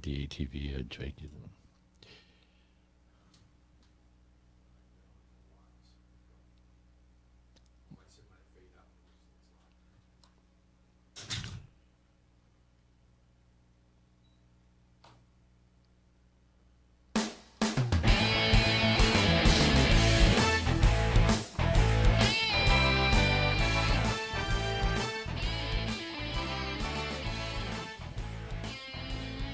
DATV or Drake.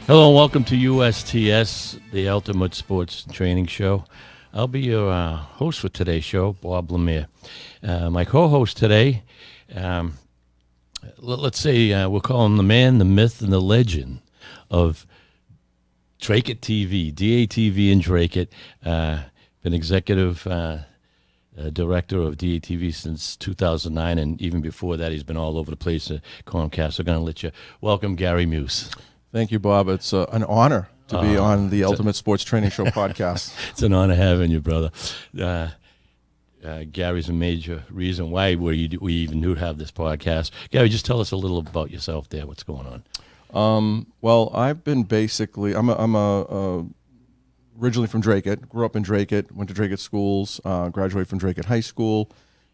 Hello and welcome to USTS, the Ultimate Sports Training Show. I'll be your host for today's show, Bob Lemire. My co-host today, let's say we'll call him the man, the myth, and the legend of Drake It TV, DATV and Drake It. Been executive director of DATV since 2009, and even before that, he's been all over the place at Comcast. We're going to let you welcome Gary Muse. Thank you, Bob. It's an honor to be on the Ultimate Sports Training Show podcast. It's an honor having you, brother. Gary's a major reason why we even knew to have this podcast. Gary, just tell us a little about yourself there. What's going on? Well, I've been basically, I'm originally from Drake It, grew up in Drake It, went to Drake It schools, graduated from Drake It High School.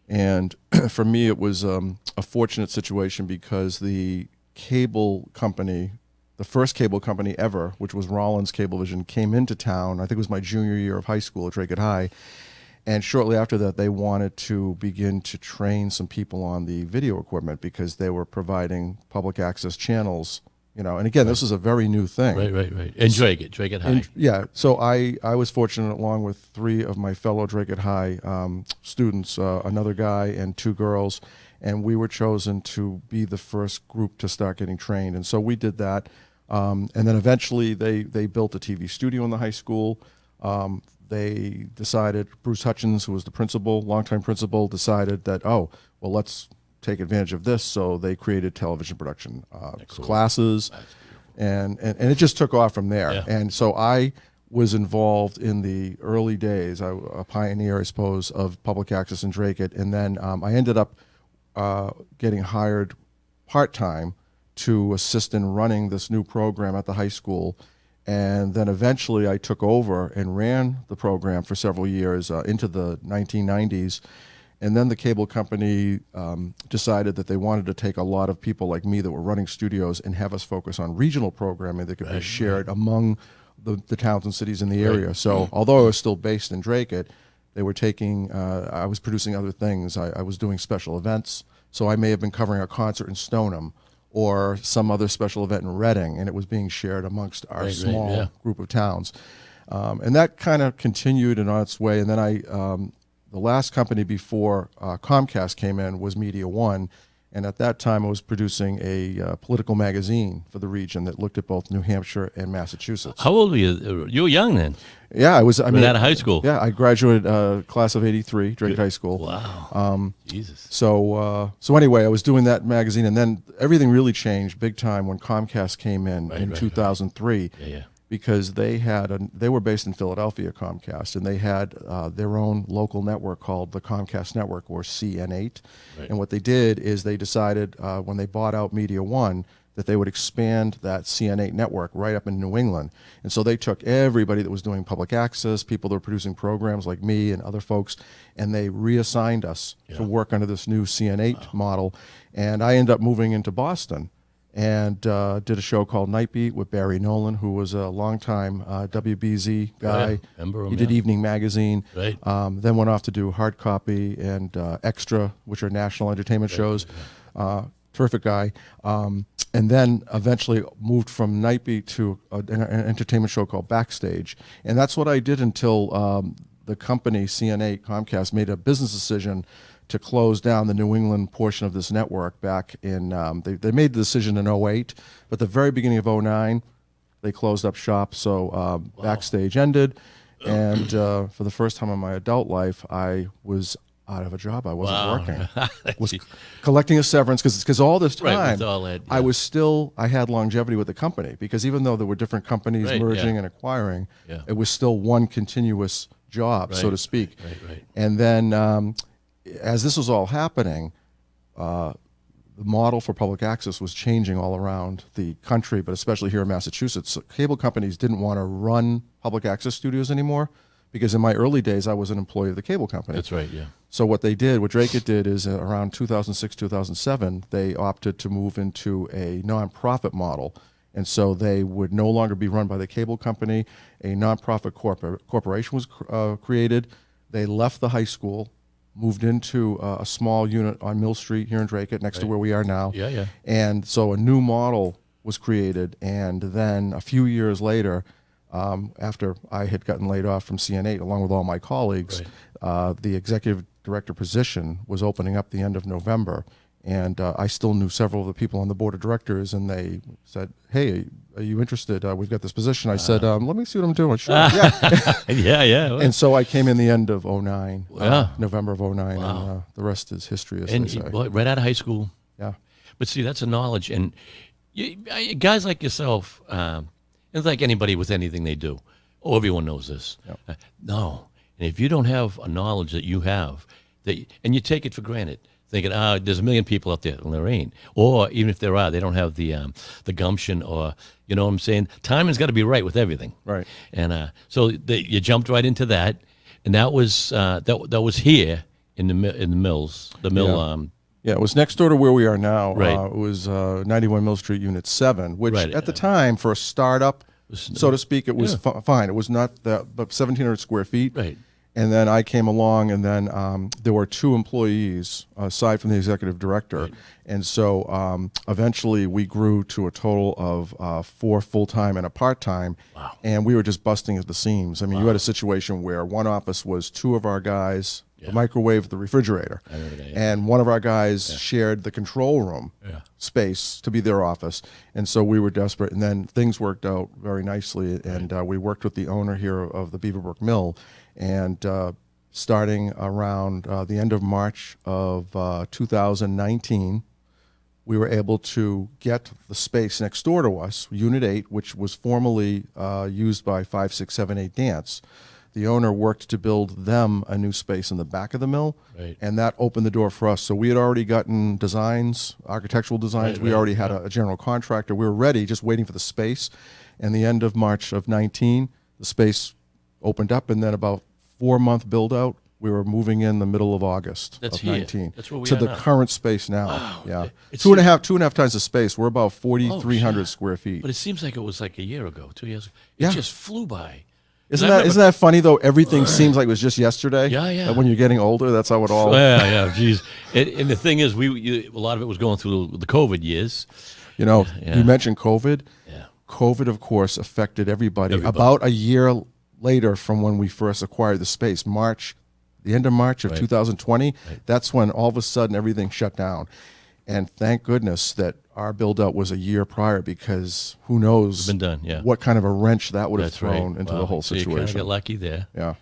And for me, it was a fortunate situation because the cable company, the first cable company ever, which was Rollins Cablevision, came into town. I think it was my junior year of high school at Drake It High. And shortly after that, they wanted to begin to train some people on the video equipment because they were providing public access channels, you know. And again, this is a very new thing. Right. And Drake It High. Yeah. So I was fortunate, along with three of my fellow Drake It High students, another guy and two girls, and we were chosen to be the first group to start getting trained. And so we did that. And then eventually they built a TV studio in the high school. They decided, Bruce Hutchins, who was the principal, longtime principal, decided that, let's take advantage of this. So they created television production classes, and it just took off from there. Yeah. And so I was involved in the early days, a pioneer, I suppose, of public access in Drake It. And then I ended up getting hired part-time to assist in running this new program at the high school. And then eventually I took over and ran the program for several years into the 1990s. And then the cable company decided that they wanted to take a lot of people like me that were running studios and have us focus on regional programming that could be shared among the towns and cities in the area. So although I was still based in Drake It, they were taking, I was producing other things. I was doing special events. So I may have been covering a concert in Stoneham or some other special event in Reading, and it was being shared amongst our small group of towns. And that kind of continued and on its way. And then the last company before Comcast came in was Media One, and at that time I was producing a political magazine for the region that looked at both New Hampshire and Massachusetts. How old were you? You were young then. Yeah, I was. I mean, out of high school. Yeah, I graduated class of '83, Drake High School. Wow. Jesus. So anyway, I was doing that magazine, and then everything really changed big time when Comcast came in 2003. Yeah. Because they were based in Philadelphia, Comcast, and they had their own local network called the Comcast Network, or CN8. Right. And what they did is they decided when they bought out Media One that they would expand that CN8 network right up in New England. And so they took everybody that was doing public access, people that were producing programs like me and other folks, and they reassigned us to work under this new CN8 model. And I ended up moving into Boston and did a show called Night Beat with Barry Nolan, who was a longtime WBZ guy. Remember him, he did Evening Magazine. Right. Then went off to do Hard Copy and Extra, which are national entertainment shows. Terrific guy. And then eventually moved from Night Beat to an entertainment show called Backstage. And that's what I did until the company, CN8, Comcast, made a business decision to close down the New England portion of this network back in, they made the decision in '08, but the very beginning of '09, they closed up shop, so Backstage ended, and for the first time in my adult life, I was out of a job. I wasn't working. Was collecting a severance, because all this time, I had longevity with the company, because even though there were different companies merging and acquiring, it was still one continuous job, so to speak. Right. And then as this was all happening, the the model for public access was changing all around the country, but especially here in Massachusetts. Cable companies didn't want to run public access studios anymore because in my early days, I was an employee of the cable company. That's right, yeah. So what Drake did is around 2006, 2007, they opted to move into a nonprofit model. And so they would no longer be run by the cable company. A nonprofit corporation was created. They left the high school, moved into a small unit on Mill Street here in Drake, next to where we are now. Yeah, yeah. And so a new model was created. And then a few years later, after I had gotten laid off from CN8, along with all my colleagues, the executive director position was opening up the end of November. And I still knew several of the people on the board of directors, and they said, "Hey, are you interested? We've got this position." I said, "Let me see what I'm doing." Sure, yeah. Yeah. And so I came in the end of 09, November of 09, and the rest is history, as they say. Right out of high school. Yeah. But see, that's a knowledge. And guys like yourself, it's like anybody with anything they do. Oh, everyone knows this. Yep. No. And if you don't have a knowledge that you have, and you take it for granted, thinking, there's a million people out there, and there ain't. Or even if there are, they don't have the gumption, or, you know what I'm saying? Timing's got to be right with everything. Right. And so you jumped right into that, and that was that was here in the mills, the mill. Yeah. Yeah, it was next door to where we are now. Right. It was 91 Mill Street, Unit 7, which at the time, for a startup, so to speak, it was fine. It was not that, but 1,700 square feet. Right. And then I came along, and then there were 2 employees aside from the executive director. Right. And so eventually we grew to a total of 4 full-time and a part-time. Wow. And we were just busting at the seams. I mean, you had a situation where one office was 2 of our guys, the microwave, the refrigerator. And one of our guys shared the control room space to be their office. And so we were desperate. And then things worked out very nicely. And we worked with the owner here of the Beaverbrook Mill. And starting around the end of March of 2019, we were able to get the space next door to us, Unit 8, which was formerly used by 5, 6, 7, 8 Dance. The owner worked to build them a new space in the back of the mill, and that opened the door for us. So we had already gotten designs, architectural designs. We already had a general contractor. We were ready, just waiting for the space. And the end of March of 19, the space opened up, and then about 4-month build out. We were moving in the middle of August of 19. That's where we to are the now. current space now. Wow. Yeah, It's two and a half times the space. We're about 4,300 shit. square feet. But it seems like it was like a year ago, 2 years ago. It Yeah. just flew by. Isn't that funny though? Everything seems like it was just yesterday. Yeah. And when you're getting older, that's how it all. Yeah. Geez. And the thing is, a lot of it was going through the COVID years. You mentioned COVID. Yeah. COVID, of course, affected everybody. About a year later from when we first acquired the space, the end of March of 2020, that's when all of a sudden everything shut down. And thank goodness that our build-out was a year prior, because who knows what kind of a wrench that would have thrown into the whole So you kind situation. of get lucky there. Yeah.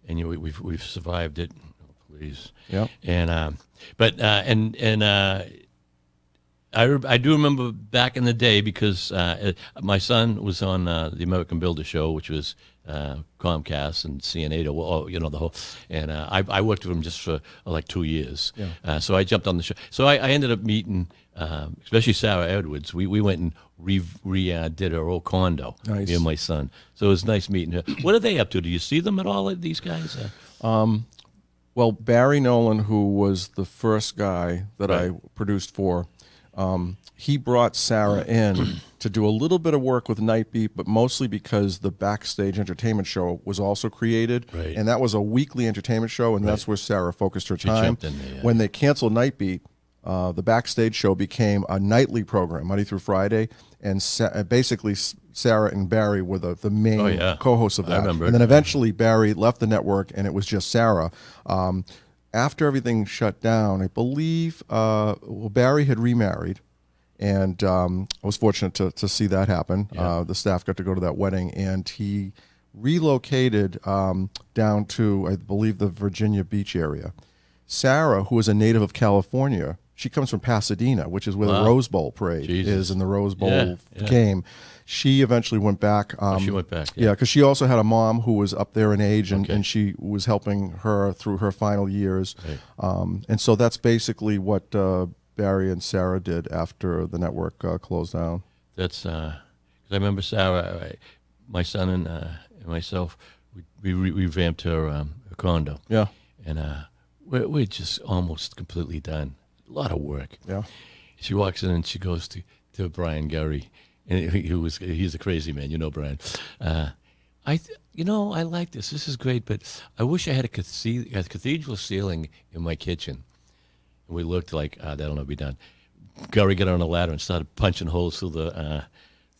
And we've survived it. Oh, please. Yeah. And I do remember back in the day, because my son was on the American Builder Show, which was Comcast and CN8, the whole. And I worked with him just for like 2 years. Yeah. So I jumped on the show. So I ended up meeting, especially Sarah Edwards. We went and redid her old condo. Nice. Me and my son. So it was nice meeting her. What are they up to? Do you see them at all, these guys? Well, Barry Nolan, who was the first guy that I produced for, he brought Sarah in to do a little bit of work with Nightbeat, but mostly because the Backstage Entertainment Show was also created. Right. And that was a weekly entertainment show, and that's where Sarah focused her time. jumped in there, yeah. When they canceled Nightbeat, the Backstage Show became a nightly program, Monday through Friday, and basically Sarah and Barry were the main co-hosts of that. I remember. And then eventually Barry left the network, and it was just Sarah. After everything shut down, I believe Barry had remarried, and I was fortunate to see that happen. Yeah. The staff got to go to that wedding, and he relocated down to, I believe, the Virginia Beach area. Sarah, who is a native of California, she comes from Pasadena, which is where the Rose Bowl parade is, and the Rose Bowl game. She eventually went back. She went back. Yeah, because she also had a mom who was up there in age, and she was helping her through her final years. Right. And so that's basically what Barry and Sarah did after the network closed down. That's 'cause I remember Sarah, my son and myself, we revamped her condo. Yeah. And we're just almost completely done. A lot of work. Yeah. She walks in and she goes to Brian Gary, and he's a crazy man, you know, Brian. I like this. This is great, but I wish I had a cathedral ceiling in my kitchen. And we looked like that'll never be done. Gary got on a ladder and started punching holes through the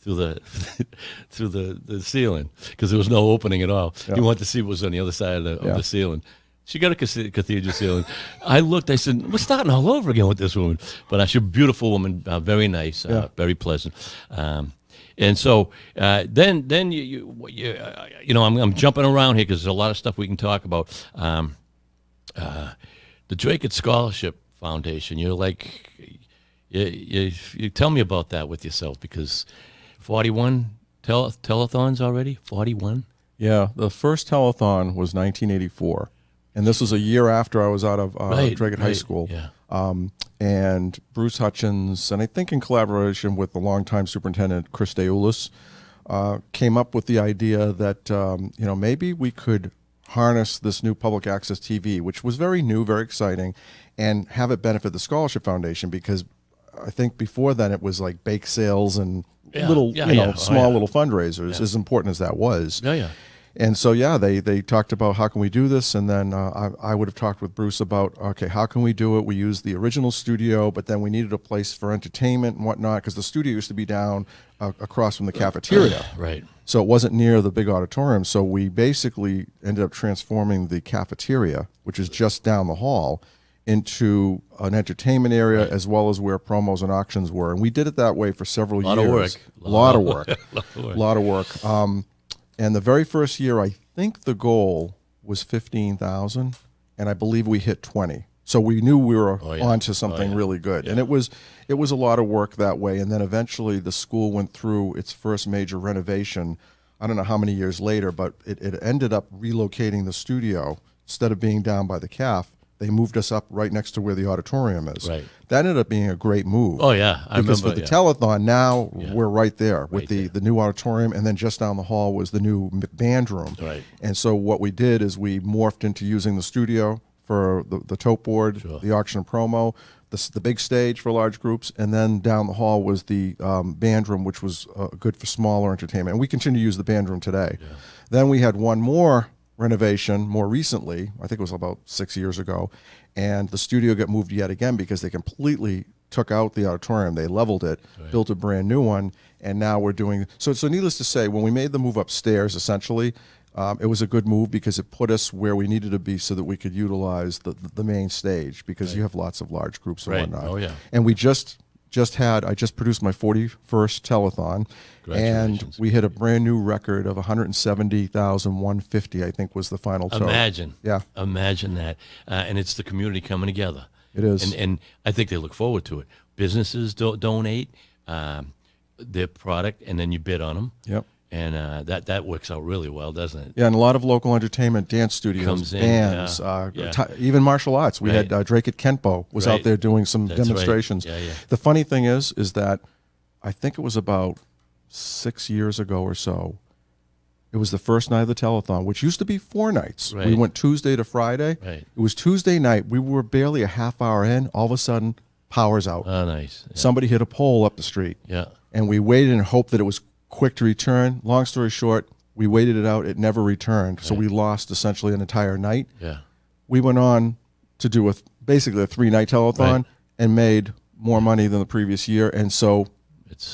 through the ceiling because there was no opening at all. Yeah. He wanted to see what was on the other side of the ceiling. She got a cathedral ceiling. I looked. I said, "We're starting all over again with this woman." But she's a beautiful woman, very nice, very pleasant. And so then I'm jumping around here because there's a lot of stuff we can talk about. The Drake Scholarship Foundation. You're like, you tell me about that with yourself because 41 telethons already. 41. Yeah, the first telethon was 1984. And this was a year after I was out of Drake High School. Yeah. And Bruce Hutchins, and I think in collaboration with the longtime superintendent, Chris Deulis, came up with the idea that, maybe we could harness this new public access TV, which was very new, very exciting, and have it benefit the Scholarship Foundation because I think before then it was like bake sales and little fundraisers, as important as that was. Yeah, yeah. And so, they talked about how can we do this, and then I would have talked with Bruce about, okay, how can we do it? We used the original studio, but then we needed a place for entertainment and whatnot because the studio used to be down across from the cafeteria. Right. So it wasn't near the big auditorium. So we basically ended up transforming the cafeteria, which is just down the hall, into an entertainment area as well as where promos and auctions were. And we did it that way for several years. A lot of work. A lot of work. And the very first year, I think the goal was 15,000, and I believe we hit 20. So we knew we were onto something really good. Yeah. And it was a lot of work that way. And then eventually the school went through its first major renovation. I don't know how many years later, but it ended up relocating the studio. Instead of being down by the CAF, they moved us up right next to where the auditorium is. Right. That ended up being a great move. Oh, yeah. Because for the telethon, now we're right there with the new auditorium, and then just down the hall was the new band room. Right. And so what we did is we morphed into using the studio for the tote board, the auction and promo, the big stage for large groups, and then down the hall was the band room, which was good for smaller entertainment. And we continue to use the band room today. Yeah. Then we had one more renovation more recently, I think it was about 6 years ago, and the studio got moved yet again because they completely took out the auditorium. They leveled it, built a brand new one, and now we're doing so needless to say, when we made the move upstairs, essentially, it was a good move because it put us where we needed to be so that we could utilize the main stage because you have lots of large groups and whatnot. Oh, yeah. And we I just produced my 41st telethon, and we hit a brand new record of 170,150, I think was the final total. Imagine. Yeah. Imagine that. And it's the community coming together. It is. And I think they look forward to it. Businesses donate their product, and then you bid on them. Yep. And that works out really well, doesn't it? Yeah, and a lot of local entertainment, dance studios, comes in, bands, even martial arts. We had Drake at Kenpo was out there doing some demonstrations. Right. Yeah. The funny thing is that I think it was about 6 years ago or so. It was the first night of the telethon, which used to be 4 nights. Right. We went Tuesday to Friday. Right. It was Tuesday night. We were barely a half hour in. All of a sudden, power's out. Oh, nice. Yeah. Somebody hit a pole up the street. Yeah. And we waited and hoped that it was quick to return. Long story short, we waited it out. It never returned. So we lost essentially an entire night. Yeah. We went on to do basically a 3-night telethon and made more money than the previous year. And so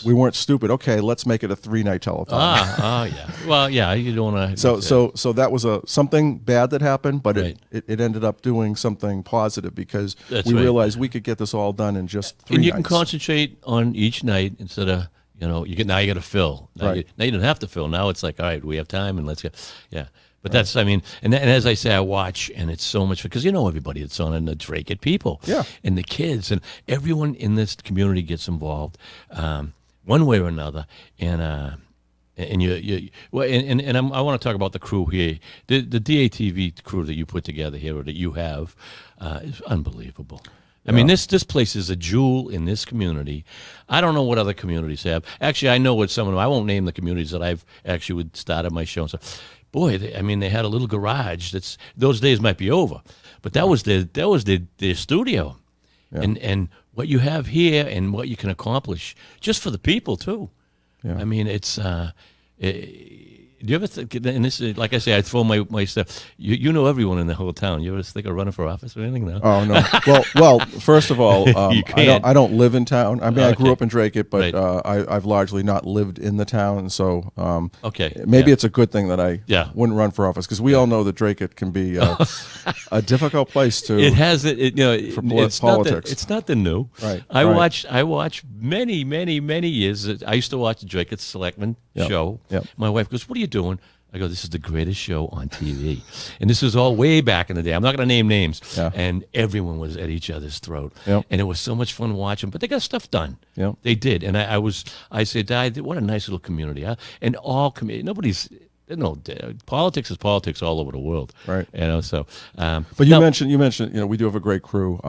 we weren't stupid. Okay, let's make it a 3-night telethon. Yeah. Well, yeah, you don't want to. So that was something bad that happened, but it ended up doing something positive because we realized we could get this all done in just 3 nights. And you can concentrate on each night instead of, now you got to fill. Now you don't have to fill. Now it's like, all right, we have time and let's go. Yeah. But that's, and as I say, I watch, and it's so much, because everybody that's on the Drake It people. Yeah. And the kids, and everyone in this community gets involved one way or another. And I want to talk about the crew here. The DATV crew that you put together here, or that you have, is unbelievable. I mean, this place is a jewel in this community. I don't know what other communities have. Actually, I know what some of them. I won't name the communities that I've actually would started my show and stuff. Boy, they had a little garage. Those days might be over, but that was their studio, and what you have here and what you can accomplish just for the people too. Yeah. I mean, it's. Do you ever think, and this is, like I say, I throw my stuff. You know everyone in the whole town. You ever think of running for office or anything? No. Oh no. Well, first of all, You can't. I don't live in town. I mean, I grew Okay. up in Drake, but Right. I've largely not lived in the town, and so Okay. maybe Yeah. it's a good thing that I wouldn't run for office, because we all know that Drake can be a difficult place to. It has it. For It's politics. It's nothing new. Right, I right. watched many years. I used to watch the Drake Selectman show. Yep. My wife goes, "What are you doing?" I go, "This is the greatest show on TV," and this was all way back in the day. I'm not going to name names. Yeah. And everyone was at each other's throat. Yep. And it was so much fun watching. But they got stuff done. Yep. They did. And I said, "Dad, what a nice little community." Huh? And nobody's. Politics is politics all over the world. Right. So. But you mentioned, we do have a great crew.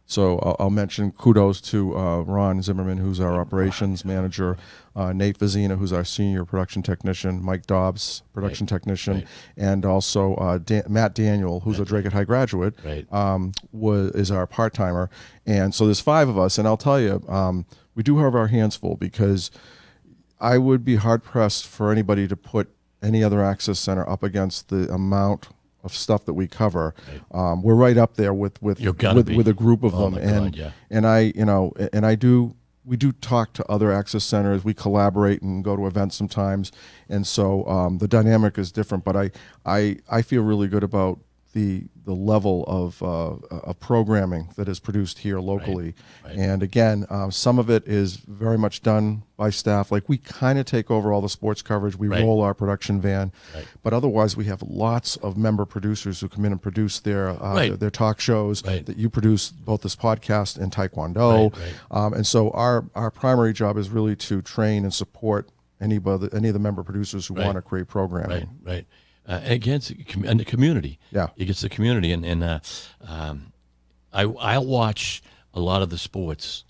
So I'll mention kudos to Ron Zimmerman, who's our operations manager, Nate Vizina, who's our senior production technician, Mike Dobbs, production technician, and also Matt Daniel, who's a Drake High graduate, is our part-timer. And so there's 5 of us, and I'll tell you, we do have our hands full, because I would be hard-pressed for anybody to put any other access center up against the amount of stuff that we cover. We're right up there with a group of them, we do talk to other access centers. We collaborate and go to events sometimes, and so the dynamic is different. But I feel really good about the level of programming that is produced here locally. Right. And again, some of it is very much done by staff. Like, we kind of take over all the sports coverage. We roll our production van, but otherwise we have lots of member producers who come in and produce their talk shows. That you produce both this podcast and Taekwondo. And so our primary job is really to train and support any of the member producers who want to create programming. Right. Against and the community. Yeah. It gets the community, and I watch a lot of the sports,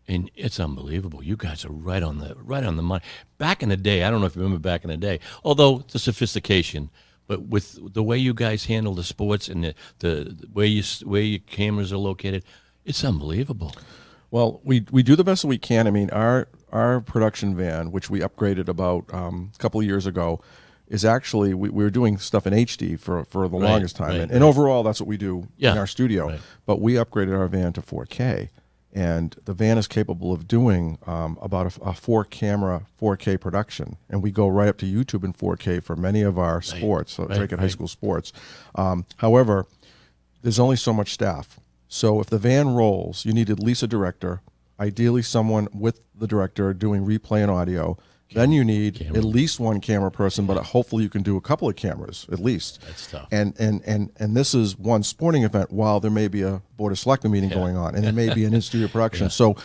and it's unbelievable. You guys are right on the money. Back in the day, I don't know if you remember back in the day, although the sophistication, but with the way you guys handle the sports and the way your cameras are located, it's unbelievable. Well, we do the best that we can. I mean, our production van, which we upgraded about a couple of years ago, is actually, we were doing stuff in HD for the longest time. And overall, that's what we do in our studio. But we upgraded our van to 4K. And the van is capable of doing about a 4-camera 4K production. And we go right up to YouTube in 4K for many of our sports, Drake High School sports. However, there's only so much staff. So if the van rolls, you need at least a director, ideally someone with the director doing replay and audio. Then you need at least 1 camera person, but hopefully you can do a couple of cameras at least. That's tough. And this is one sporting event, while there may be a Board of Selectmen meeting going on, and there may be an in-studio production. So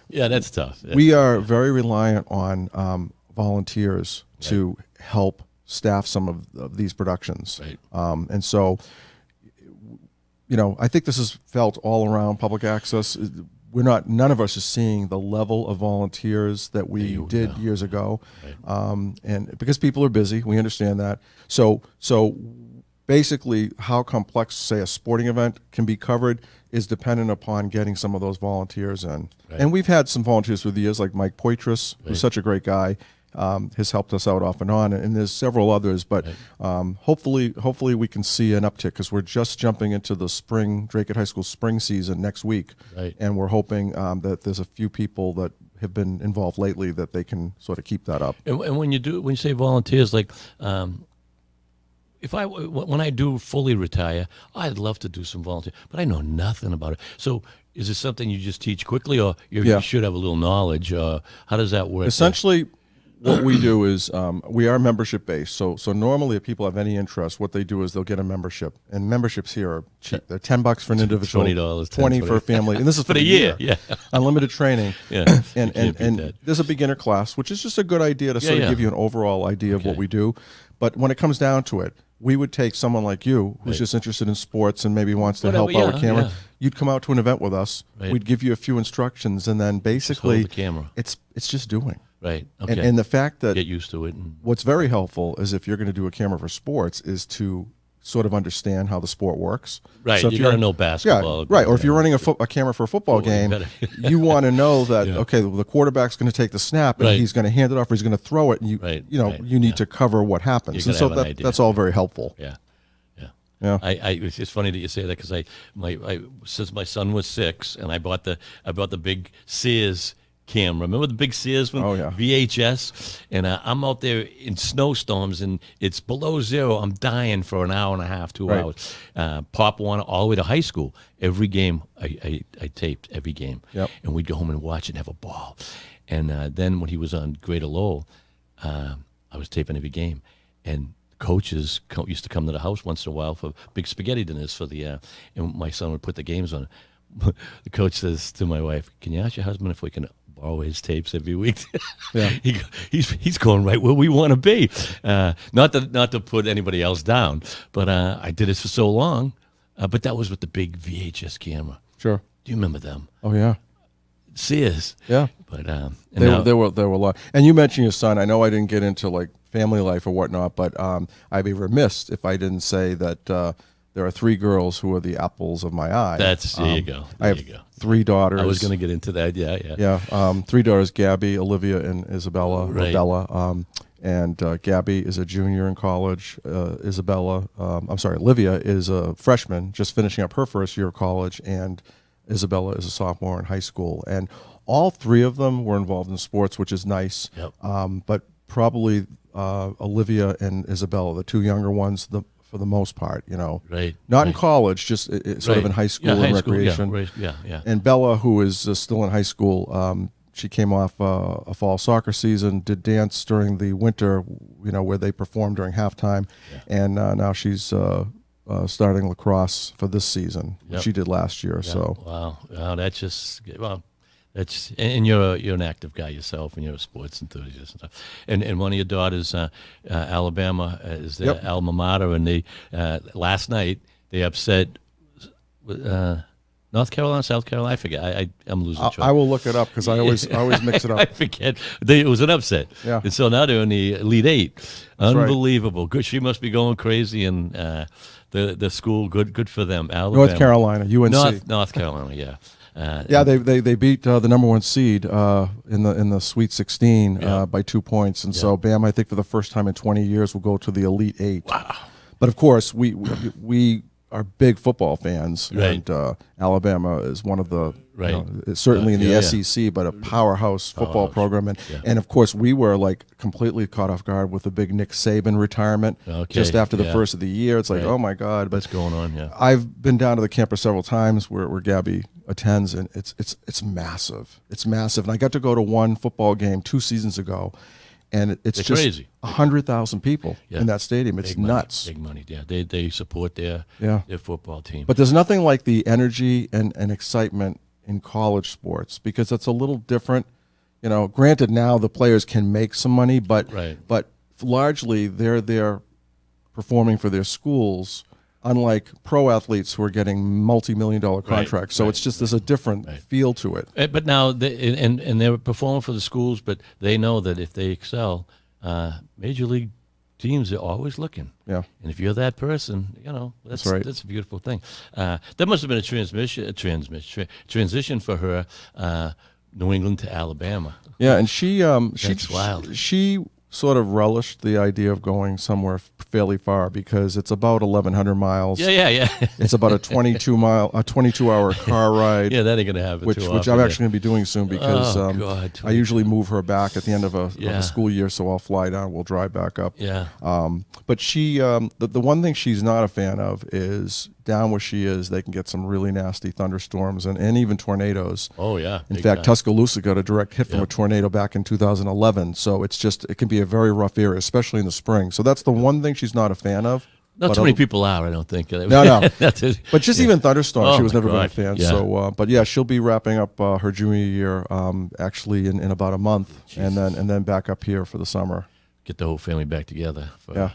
that's tough. We are very reliant on volunteers to help staff some of these productions. And so, I think this is felt all around public access. None of us is seeing the level of volunteers that we did years ago. And because people are busy, we understand that. So basically how complex, say, a sporting event can be covered is dependent upon getting some of those volunteers in. And we've had some volunteers through the years, like Mike Poitras, who's such a great guy, has helped us out off and on, and there's several others, but hopefully we can see an uptick, because we're just jumping into the spring, Drake High School spring season next week, and we're hoping that there's a few people that have been involved lately that they can sort of keep that up. And when you say volunteers, like when I do fully retire, I'd love to do some volunteer, but I know nothing about it. So is it something you just teach quickly, or you should have a little knowledge? How does that work? Essentially, what we do is we are membership based. So normally, if people have any interest, what they do is they'll get a membership, and memberships here are cheap. They're $10 for an individual, $20, $20 for a family, and this is for the year. Unlimited training. And there's a beginner class, which is just a good idea to sort of give you an overall idea of what we do. But when it comes down to it, we would take someone like you who's Right. just interested in sports and maybe wants to Whatever, help out with yeah, camera. yeah. You'd come out to an event with us. Right. We'd give you a few instructions, and then Just basically hold the camera. it's just doing. Right. Okay. And the fact that Get used to it. And, what's very helpful is if you're going to do a camera for sports is to sort of understand how the sport works. right. So if you you're- got to know basketball. Yeah, right. Or if you're running a camera for a football Football, you game, better- you want to know that, Yeah. okay, the quarterback's going to take the snap and Right. he's going to hand it off or he's going to throw it. And you, Right, you know, right, you need yeah. to cover what happens. You And gotta so have an idea. that's all very helpful. Yeah. Yeah. Yeah. It's funny that you say that because since my son was 6 and I bought the big Sears camera. Remember the big Sears one? Oh, yeah. VHS. And I'm out there in snowstorms and it's below zero. I'm dying for an hour and a half, 2 Right. hours. Pop Warner all the way to high school. Every game I taped every game. Yep. And we'd go home and watch and have a ball. And then when he was on Greater Lowell, I was taping every game. And coaches used to come to the house once in a while for big spaghetti dinners for and my son would put the games on. The coach says to my wife, "Can you ask your husband if we can borrow his tapes every week?" Yeah. He's going right where we want to be. Not to put anybody else down, but I did it for so long. But that was with the big VHS camera. Sure. Do you remember them? Oh, yeah. Sears. Yeah. But There were a lot. And you mentioned your son. I know I didn't get into like family life or whatnot, but I'd be remiss if I didn't say that there are 3 girls who are the apples of my eye. there you go. I have 3 daughters. I was going to get into that. Yeah. Yeah, 3 daughters: Gabby, Olivia, and Isabella. Right. Bella. And Gabby is a junior in college. Olivia is a freshman, just finishing up her first year of college, and Isabella is a sophomore in high school. And all 3 of them were involved in sports, which is nice. Yep. But probably Olivia and Isabella, the 2 younger ones, for the most part, Right. not in right. college, just sort of Right. in high school Yeah, and high school, recreation. Yeah. And Bella, who is still in high school, she came off a fall soccer season, did dance during the winter, where they performed during halftime, and now she's starting lacrosse for this season. Yep. She did last year. Yeah. So Wow, that's and you're an active guy yourself, and you're a sports enthusiast and stuff. And one of your daughters, Alabama, is their Yep. alma mater, and they last night they upset North Carolina, South Carolina. I forget. I'm losing track. I will look it up because I always mix it I up. forget. It was an upset. Yeah. And so now they're in the Elite Eight. That's right. Unbelievable. Good. She must be going crazy, and the school. Good for them. Alabama. North Carolina, UNC. North Carolina. Yeah. Yeah, they beat the number 1 seed in the Sweet 16 Yeah. by 2 points, and so Bam, I think for the first time in 20 years, will go to the Elite Eight. Wow! But of course, we are big football fans, Right. and Alabama is one of the Right. certainly in the Yeah. SEC, but a powerhouse football program, Yeah. and of course we were like completely caught off guard with the big Nick Saban retirement Okay, just after the yeah. first of the year. It's like, Right. oh my God! But What's going on? Yeah. I've been down to the campus several times where Gabby attends, and it's massive. It's massive. And I got to go to one football game 2 seasons ago, and it's They're just crazy. 100,000 people Yeah. in that stadium. It's Big money, nuts. Big money. Yeah. They support their football team. But there's nothing like the energy and excitement in college sports because it's a little different. Granted, now the players can make some money, but Right. but largely they're there performing for their schools, unlike pro athletes who are getting multi-million-dollar contracts. So it's just there's a different feel to it. But now and they're performing for the schools, but they know that if they excel, major league teams are always looking. Yeah. And if you're that person, that's right. That's a beautiful thing. That must have been transition for her, New England to Alabama. Yeah, and she That's wild. she sort of relished the idea of going somewhere fairly far because it's about 1,100 miles. Yeah. It's about a 22-hour car ride. Yeah, that ain't gonna happen. Which too I'm often. actually going to be doing soon because Oh, God, I usually move her back at the end of a Yeah. school year, so I'll fly down. We'll drive back up. Yeah. But she, the one thing she's not a fan of is down where she is, they can get some really nasty thunderstorms and even tornadoes. Oh yeah. In big fact, time. Tuscaloosa got a direct hit from Yeah. a tornado back in 2011. So it can be a very rough area, especially in the spring. So that's the one thing she's not a fan of. Not But too many other- people are, I don't think. No. That's it. But just even thunderstorms, Oh, she was my never been a God. fan. Yeah. So, but yeah, she'll be wrapping up her junior year actually in about a month, and then back up here for the summer. get the whole family back together. Yeah.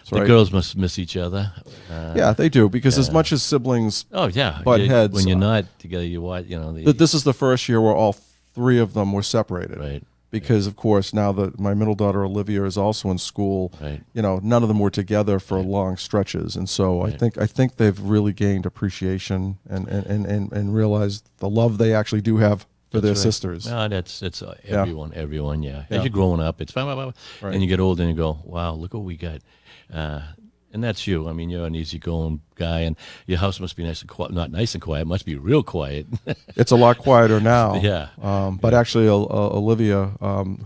The right. girls must miss each other. Yeah, they do, because as much as siblings Oh yeah, butt heads, when you're not together. You watch. this is the first year where all three of them were separated. Right. Because of course now that my middle daughter Olivia is also in school, Right. None of them were together for long stretches, and so I think they've really gained appreciation and realized the love they actually do have for their sisters. No, that's everyone. Everyone, yeah. As you're growing up, it's fine, Right. and you get older and you go, wow, look what we got. And that's you. I mean, you're an easygoing guy, and your house must be nice and quiet. Not nice and quiet. It must be real quiet. It's a lot quieter now. Yeah. But actually, Olivia,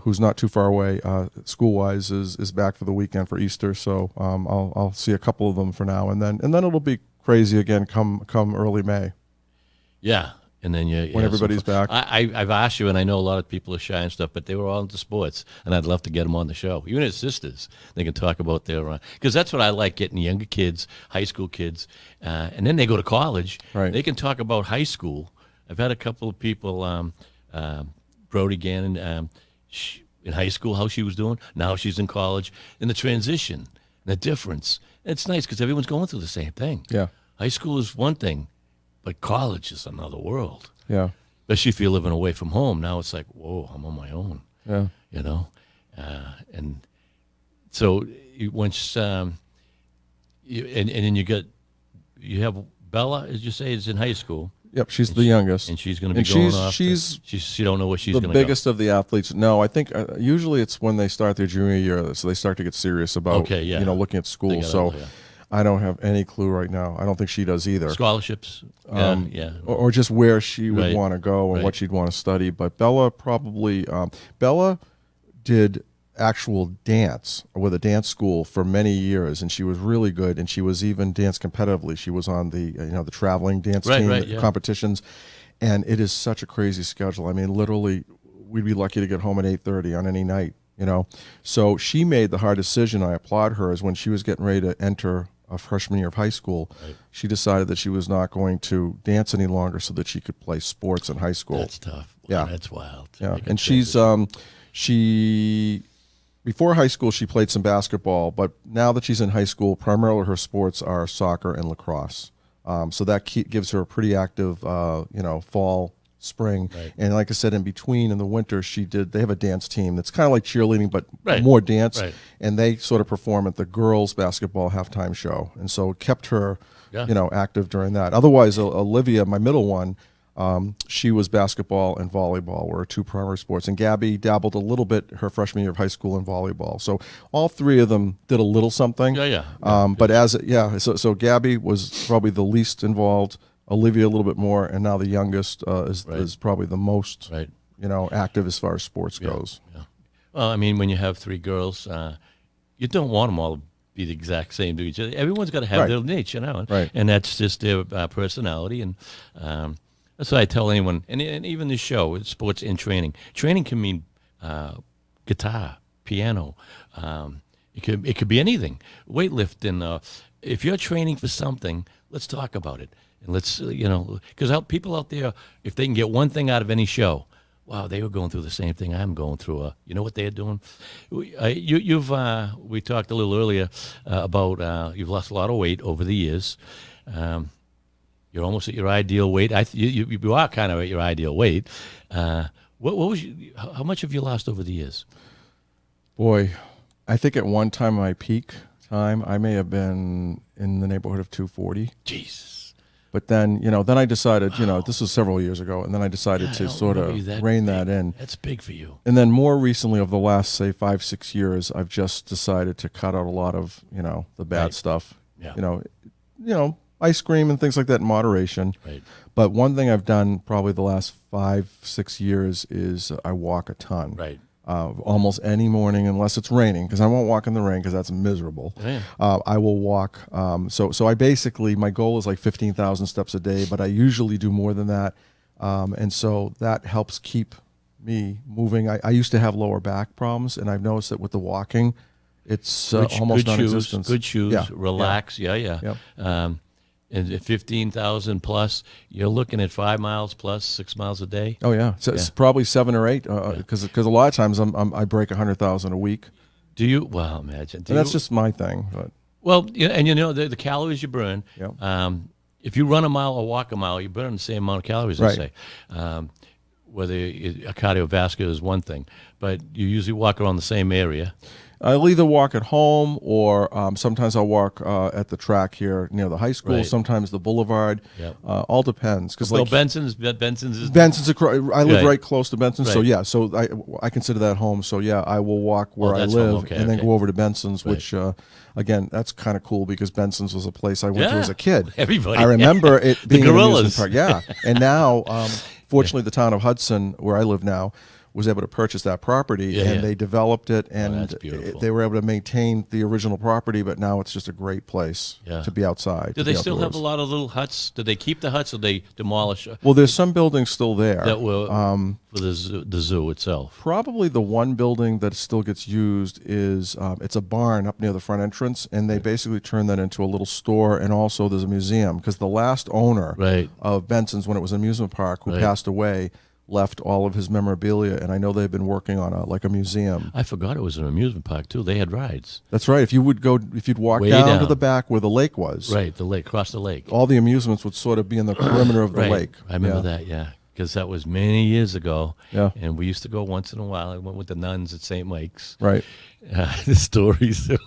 who's not too far away, school-wise, is back for the weekend for Easter. So I'll see a couple of them for now, and then it'll be crazy again come early May. Yeah. And then when everybody's back. I've asked you, and I know a lot of people are shy and stuff, but they were all into sports, and I'd love to get them on the show. Even as sisters, they can talk about their because that's what I like, getting younger kids, high school kids, and then they go to college. Right. They can talk about high school. I've had a couple of people, Brody Gannon, in high school, how she was doing. Now she's in college, and the transition, the difference. It's nice because everyone's going through the same thing. Yeah. High school is one thing. But college is another world. Yeah. Especially if you're living away from home. Now it's like, whoa, I'm on my own. Yeah. And so once then you have Bella, as you say, is in high school. Yep, she's the youngest, and she's going to be going off. She don't know what she's going to go. The biggest of the athletes. No, I think usually it's when they start their junior year, so they start to get serious about looking at school. So. I don't have any clue right now. I don't think she does either. Scholarships, or just where she would want to go and what she'd want to study. But Bella probably Bella did actual dance with a dance school for many years, and she was really good. And she was even danced competitively. She was on the the traveling dance team competitions, and it is such a crazy schedule. I mean, literally, we'd be lucky to get home at 8:30 on any night. So she made the hard decision. I applaud her. Is when she was getting ready to enter a freshman year of high school, she decided that she was not going to dance any longer so that she could play sports in high school. That's tough. Wow, yeah, that's wild. Yeah, and she before high school she played some basketball, but now that she's in high school, primarily her sports are soccer and lacrosse. So that gives her a pretty active, fall, spring, and like I said, in between in the winter, they have a dance team that's kind of like cheerleading, but more dance, and they sort of perform at the girls' basketball halftime show, and so it kept her, active during that. Otherwise, Olivia, my middle one, she was basketball and volleyball were her two primary sports, and Gabby dabbled a little bit her freshman year of high school in volleyball. So all three of them did a little something. But so Gabby was probably the least involved. Olivia a little bit more, and now the youngest is probably the most active as far as sports goes. Yeah. Well, I mean, when you have three girls, you don't want them all to be the exact same to each other. Everyone's got to have their niche, and that's just their personality. And that's what I tell anyone, and even this show, it's sports and training. Training can mean guitar, piano. It could be anything. Weightlifting. If you're training for something, let's talk about it. And let's, because people out there, if they can get one thing out of any show, wow, they were going through the same thing I'm going through. You know what they're doing? We talked a little earlier about you've lost a lot of weight over the years. You're almost at your ideal weight. You are kind of at your ideal weight. What was how much have you lost over the years? Boy, I think at one time, my peak time, I may have been in the neighborhood of 240. Jeez. But then, then I decided, this was several years ago, and then I decided to sort of rein that in. That's big for you. And then more recently, over the last, say, 5-6 years, I've just decided to cut out a lot of, the bad stuff. Yeah. Ice cream and things like that in moderation. Right. But one thing I've done probably the last 5-6 years is I walk a ton. Right. Almost any morning, unless it's raining, because I won't walk in the rain because that's miserable. Yeah. I will walk. So I basically, my goal is like 15,000 steps a day, but I usually do more than that. And so that helps keep me moving. I used to have lower back problems, and I've noticed that with the walking, it's almost non-existent. Good shoes, relax. Yep. And 15,000 plus, you're looking at 5 miles plus, 6 miles a day. Oh yeah, so it's probably 7 or 8 because a lot of times I break 100,000 a week, Do you? Well, imagine. And that's just my thing. But Well, yeah, and you know the calories you burn. Yep. If you run a mile or walk a mile, you burn the same amount of calories. Right. They say. Whether a cardiovascular is one thing, but you usually walk around the same area. I'll either walk at home or sometimes I'll walk at the track here near the high school. Right. Sometimes the boulevard. Yep. All depends. Because Well, Benson's is Benson's I live right close to Benson, so Right. yeah. So I consider that home. So yeah, I will walk where I that's live home. Okay, and then okay. go over to Benson's, Right. which again, that's kind of cool because Benson's was a place I went to Yeah. as a kid. Everybody. I remember it being an Gorillas. amusement park. Yeah, and now fortunately, the town of Hudson, where I live now, was able to purchase that property, Yeah, and yeah. they developed it, and that's beautiful. they were able to maintain the original property. But now it's just a great place Yeah. to be outside. Do to they be still have a outdoors. lot of little huts? Did they keep the huts, or they demolish Well, there's some buildings still there. that were for the zoo itself? Probably the one building that still gets used is it's a barn up near the front entrance, and they basically turned that into a little store, and also there's a museum because the last owner Right. of Benson's, when it was an amusement park, who Right. passed away, left all of his memorabilia, and I know they've been working on a museum. I forgot it was an amusement park too. They had rides. That's right. If you'd walk Way down to down. the back where the lake was, Right, the lake, across the lake. all the amusements would sort of be in the perimeter of the Right. lake. I remember Yeah. that, yeah, because that was many years ago. Yeah. And we used to go once in a while. I went with the nuns at St. Mike's. Right. The stories that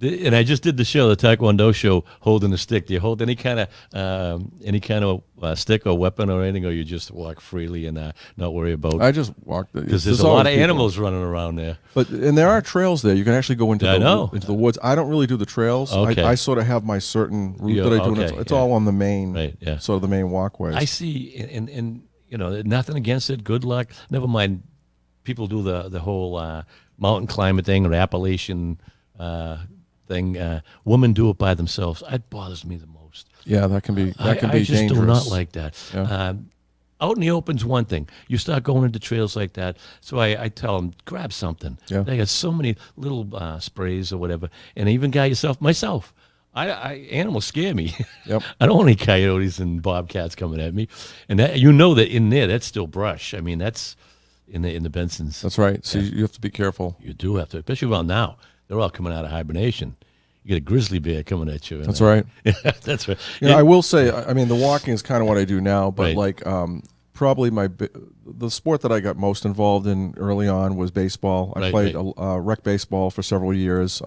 and I just did the show, the Taekwondo show, holding a stick. Do you hold any kind of stick or weapon or anything, or you just walk freely and not worry about? I just walked Because there's a lot of animals running around there. And there are trails there. You can actually go into I know. into the woods. I don't really do the trails. Okay. I sort of have my certain route Yeah, that I do. And okay, it's yeah. all on the main, Right, yeah. sort of the main walkways. I see, and you know, nothing against it. Good luck. Never mind. People do the whole mountain climbing thing or Appalachian thing. Women do it by themselves. It bothers me the most. Yeah, that can be I dangerous. just do not like that. Yeah. Out in the open's one thing. You start going into trails like that. So I tell them, grab something. Yeah. They got so many little sprays or whatever. And even myself. Animals scare me. Yep. I don't want any coyotes and bobcats coming at me. And that, you know that in there, that's still brush. I mean, that's in the Bensons. That's right. So you have to be careful. You do have to, especially around now. They're all coming out of hibernation. You get a grizzly bear coming at you. That's right. That's right. You know, I will say, I mean, the walking is kind of what I do now, but Right. like probably the sport that I got most involved in early on was baseball. I Right, played right. rec baseball for several years,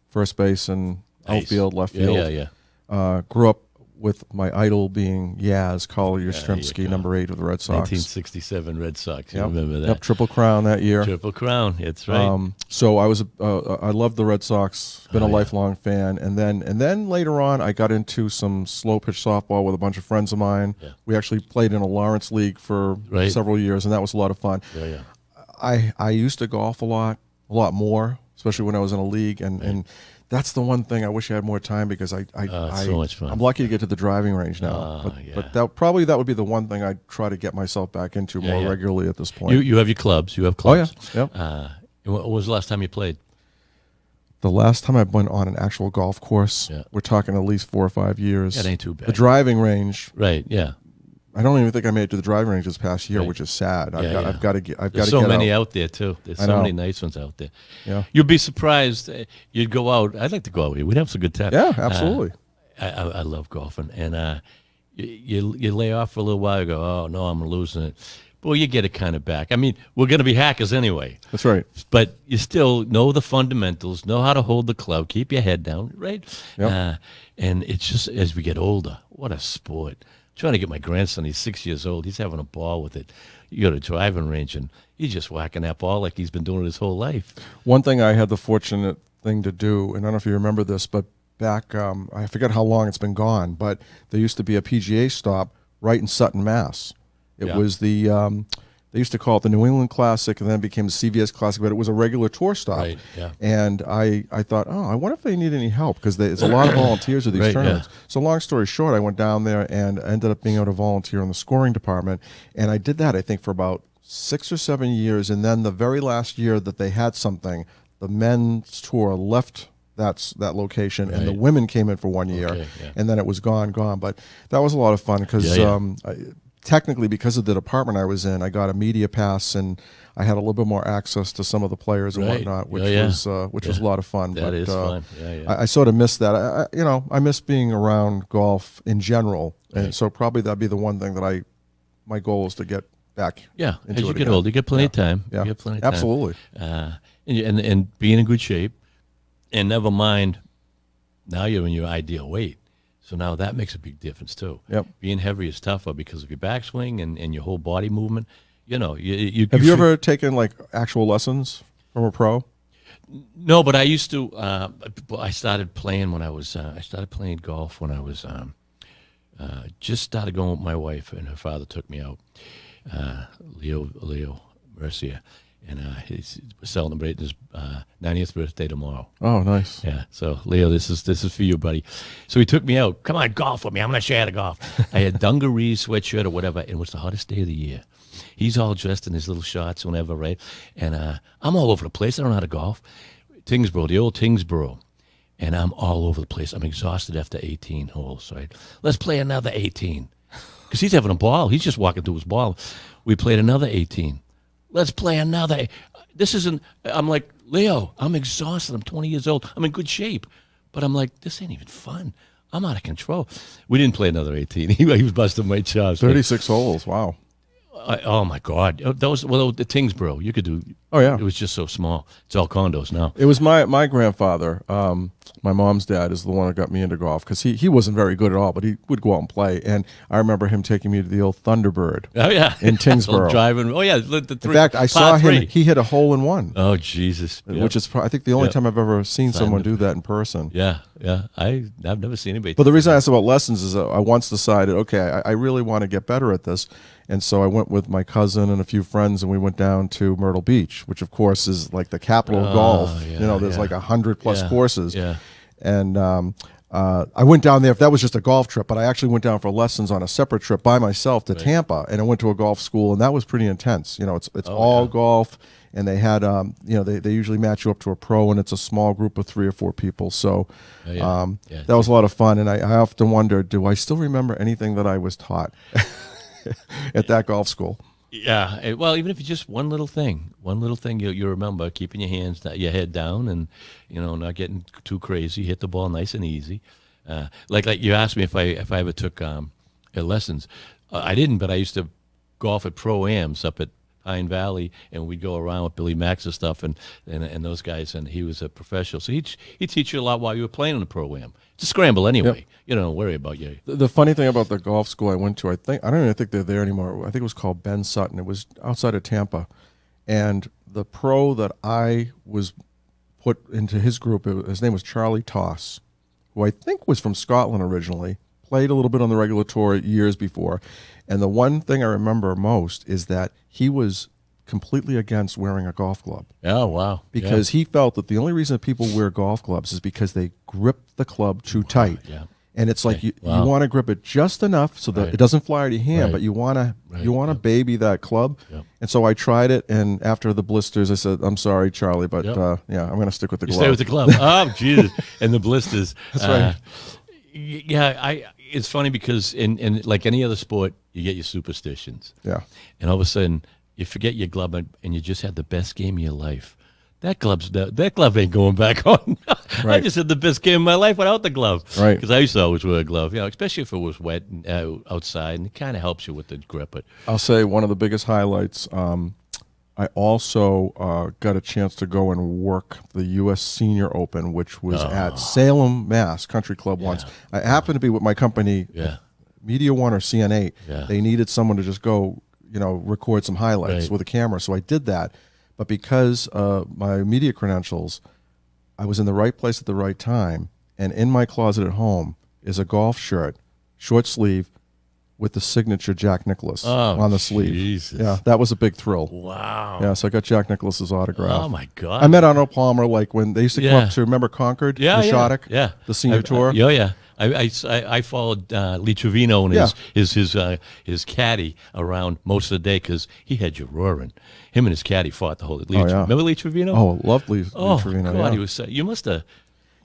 first base and Nice. outfield, left Yeah, field. yeah. Grew up with my idol being Yaz, Carl there you Yastrzemski, go. number 8 with the Red Sox. 1967 Red Sox. You Yep. remember that? Yep, Triple Crown that year. Triple Crown. That's right. So I was I loved the Red Sox. Been Oh, a yeah. lifelong fan, and then later on I got into some slow pitch softball with a bunch of friends of mine. Yeah. We actually played in a Lawrence League for Right. several years, and that was a lot of fun. yeah, yeah. I used to golf a lot more, especially when I was in a league, and that's the one thing I wish I had more time because it's so much fun. I'm lucky to get to the driving range now. Yeah. But that would be the one thing I'd try to get myself back into Yeah, more yeah. regularly at this point. You have your clubs. You have Oh yeah, clubs. yep. And when was the last time you played? The last time I went on an actual golf course, Yeah. we're talking at least 4 or 5 years. That ain't too bad. The driving range, Right. Yeah. I don't even think I made it to the driving range this past year, Right. which is sad. Yeah, yeah. I've got to get. I've got There's to so get many out. out there too. There's I so know. many nice ones out there. Yeah. You'd be surprised. You'd go out. I'd like to go out with you. We'd have some good time. Yeah, absolutely. I love golfing, and you lay off for a little while. You go, oh no, I'm losing it. Well, you get it kind of back. I mean, we're going to be hackers anyway, That's right. but you still know the fundamentals, know how to hold the club, keep your head down, right? Yep. And it's just as we get older, what a sport. Trying to get my grandson, he's 6 years old. He's having a ball with it. You go to driving range, and he's just whacking that ball like he's been doing it his whole life. One thing I had the fortunate thing to do, and I don't know if you remember this, but back, I forget how long it's been gone, but there used to be a PGA stop right in Sutton, Mass. It Yeah. was the they used to call it the New England Classic, and then it became the CVS Classic, but it was a regular tour stop. Right, yeah. And I thought, oh, I wonder if they need any help because there's a lot of volunteers at these Right, tournaments. yeah. So long story short, I went down there and ended up being able to volunteer in the scoring department, and I did that I think for about 6 or 7 years, and then the very last year that they had something, the men's tour left that location, and the Right. women came in for 1 year, Okay, yeah. and then it was gone. But that was a lot of fun because Yeah, yeah. technically, because of the department I was in, I got a media pass, and I had a little bit more access to some of the players and Right. whatnot, which Yeah, was a lot of fun. That is fun. Yeah. I sort of miss that. I miss being around golf in general, and Right. so probably that'd be the one thing that my goal is to get back. Yeah, as into you it get again. older, you get plenty of time. Yeah, You get plenty of time. absolutely. And being in good shape, and never mind, now you're in your ideal weight. So now that makes a big difference too. Yep. Being heavy is tougher because of your backswing and your whole body movement. You know, Have you ever taken like actual lessons from a pro? No, but I used to. I started playing when I was. I started playing golf when I was. Just started going with my wife, and her father took me out. Leo Mercier, and he's celebrating his 90th birthday tomorrow. Oh, nice. Yeah, so Leo, this is for you, buddy. So he took me out. Come on, golf with me. I'm gonna show you how to golf. I had dungarees, sweatshirt, or whatever, and it was the hottest day of the year. He's all dressed in his little shorts, whatever, right? And I'm all over the place. I don't know how to golf. Tingsboro, the old Tingsboro, and I'm all over the place. I'm exhausted after 18 holes, right? Let's play another 18, because he's having a ball. He's just walking through his ball. We played another 18. Let's play another. This isn't. I'm like, Leo, I'm exhausted. I'm 20 years old. I'm in good shape, but I'm like, this ain't even fun. I'm out of control. We didn't play another 18. He was busting my chops. 36 holes. Wow. Oh my God! That was the Tingsboro. You could do. Oh yeah. It was just so small. It's all condos now. It was my grandfather. My mom's dad is the one that got me into golf because he wasn't very good at all, but he would go out and play. And I remember him taking me to the old Thunderbird. Oh yeah, in Tingsboro. Driving. Oh yeah, the three, in fact, I saw him. three. He hit a hole in one. Oh Jesus! Which is I think the only Yep. time I've ever seen someone do that in person. Yeah. I've never seen anybody. But the reason I asked about lessons is I once decided, okay, I really want to get better at this. And so I went with my cousin and a few friends, and we went down to Myrtle Beach, which, of course, is like the capital of golf. Yeah, there's like 100+ Yeah, courses. Yeah. And I went down there. That was just a golf trip, but I actually went down for lessons on a separate trip by myself to Tampa, and I went to a golf school, and that was pretty intense. It's all golf, and they had, they usually match you up to a pro, and it's a small group of 3 or 4 people. So that was a lot of fun, and I often wonder, do I still remember anything that I was taught at that golf school? Yeah, well, even if it's just one little thing you remember, keeping your head down, and not getting too crazy. Hit the ball nice and easy. Like you asked me if I ever took lessons. I didn't, but I used to golf at pro-ams up at Pine Valley, and we'd go around with Billy Max and stuff, and those guys, and he was a professional, so he'd teach you a lot while you were playing on the pro-am. It's a scramble anyway. Yep. You don't worry about you. The funny thing about the golf school I went to, I don't even think they're there anymore. I think it was called Ben Sutton. It was outside of Tampa, and the pro that I was put into his group, his name was Charlie Toss, who I think was from Scotland originally. Played a little bit on the regular tour years before, and the one thing I remember most is that he was completely against wearing a golf glove. Oh, wow. Because he felt that the only reason that people wear golf gloves is because they grip the club too tight. Yeah. And it's like you want to grip it just enough so that it doesn't fly out of your hand, but you want to baby that club. Yep. And so I tried it, and after the blisters, I said, "I'm sorry, Charlie, but I'm going to stick with the glove." Stay with the glove. Oh, Jesus. And the blisters. That's right. Yeah, it's funny because in like any other sport, you get your superstitions. Yeah. And all of a sudden, you forget your glove, and you just had the best game of your life. That glove ain't going back on. I Right. just had the best game of my life without the glove. Right. Because I used to always wear a glove, especially if it was wet and, outside, and it kind of helps you with the grip. But I'll say one of the biggest highlights. I also got a chance to go and work the U.S. Senior Open, which was at Salem, Mass. Country Club once. I happened to be with my company, Media One or CN8. Yeah. They needed someone to just go, record some highlights with a camera. So I did that. But because my media credentials, I was in the right place at the right time. And in my closet at home is a golf shirt, short sleeve, with the signature Jack Nicklaus on the sleeve. Jesus. Yeah, that was a big thrill. Wow. Yeah, so I got Jack Nicklaus's autograph. Oh, my God. I met Arnold Palmer when they used to come up to, remember Concord? Nishotic? Yeah. The senior tour? Yeah. I followed Lee Trevino and his caddy around most of the day because he had you roaring. Him and his caddy fought the whole. Remember Lee Trevino? Oh, lovely Lee Trevino. God, yeah. he was. You must have.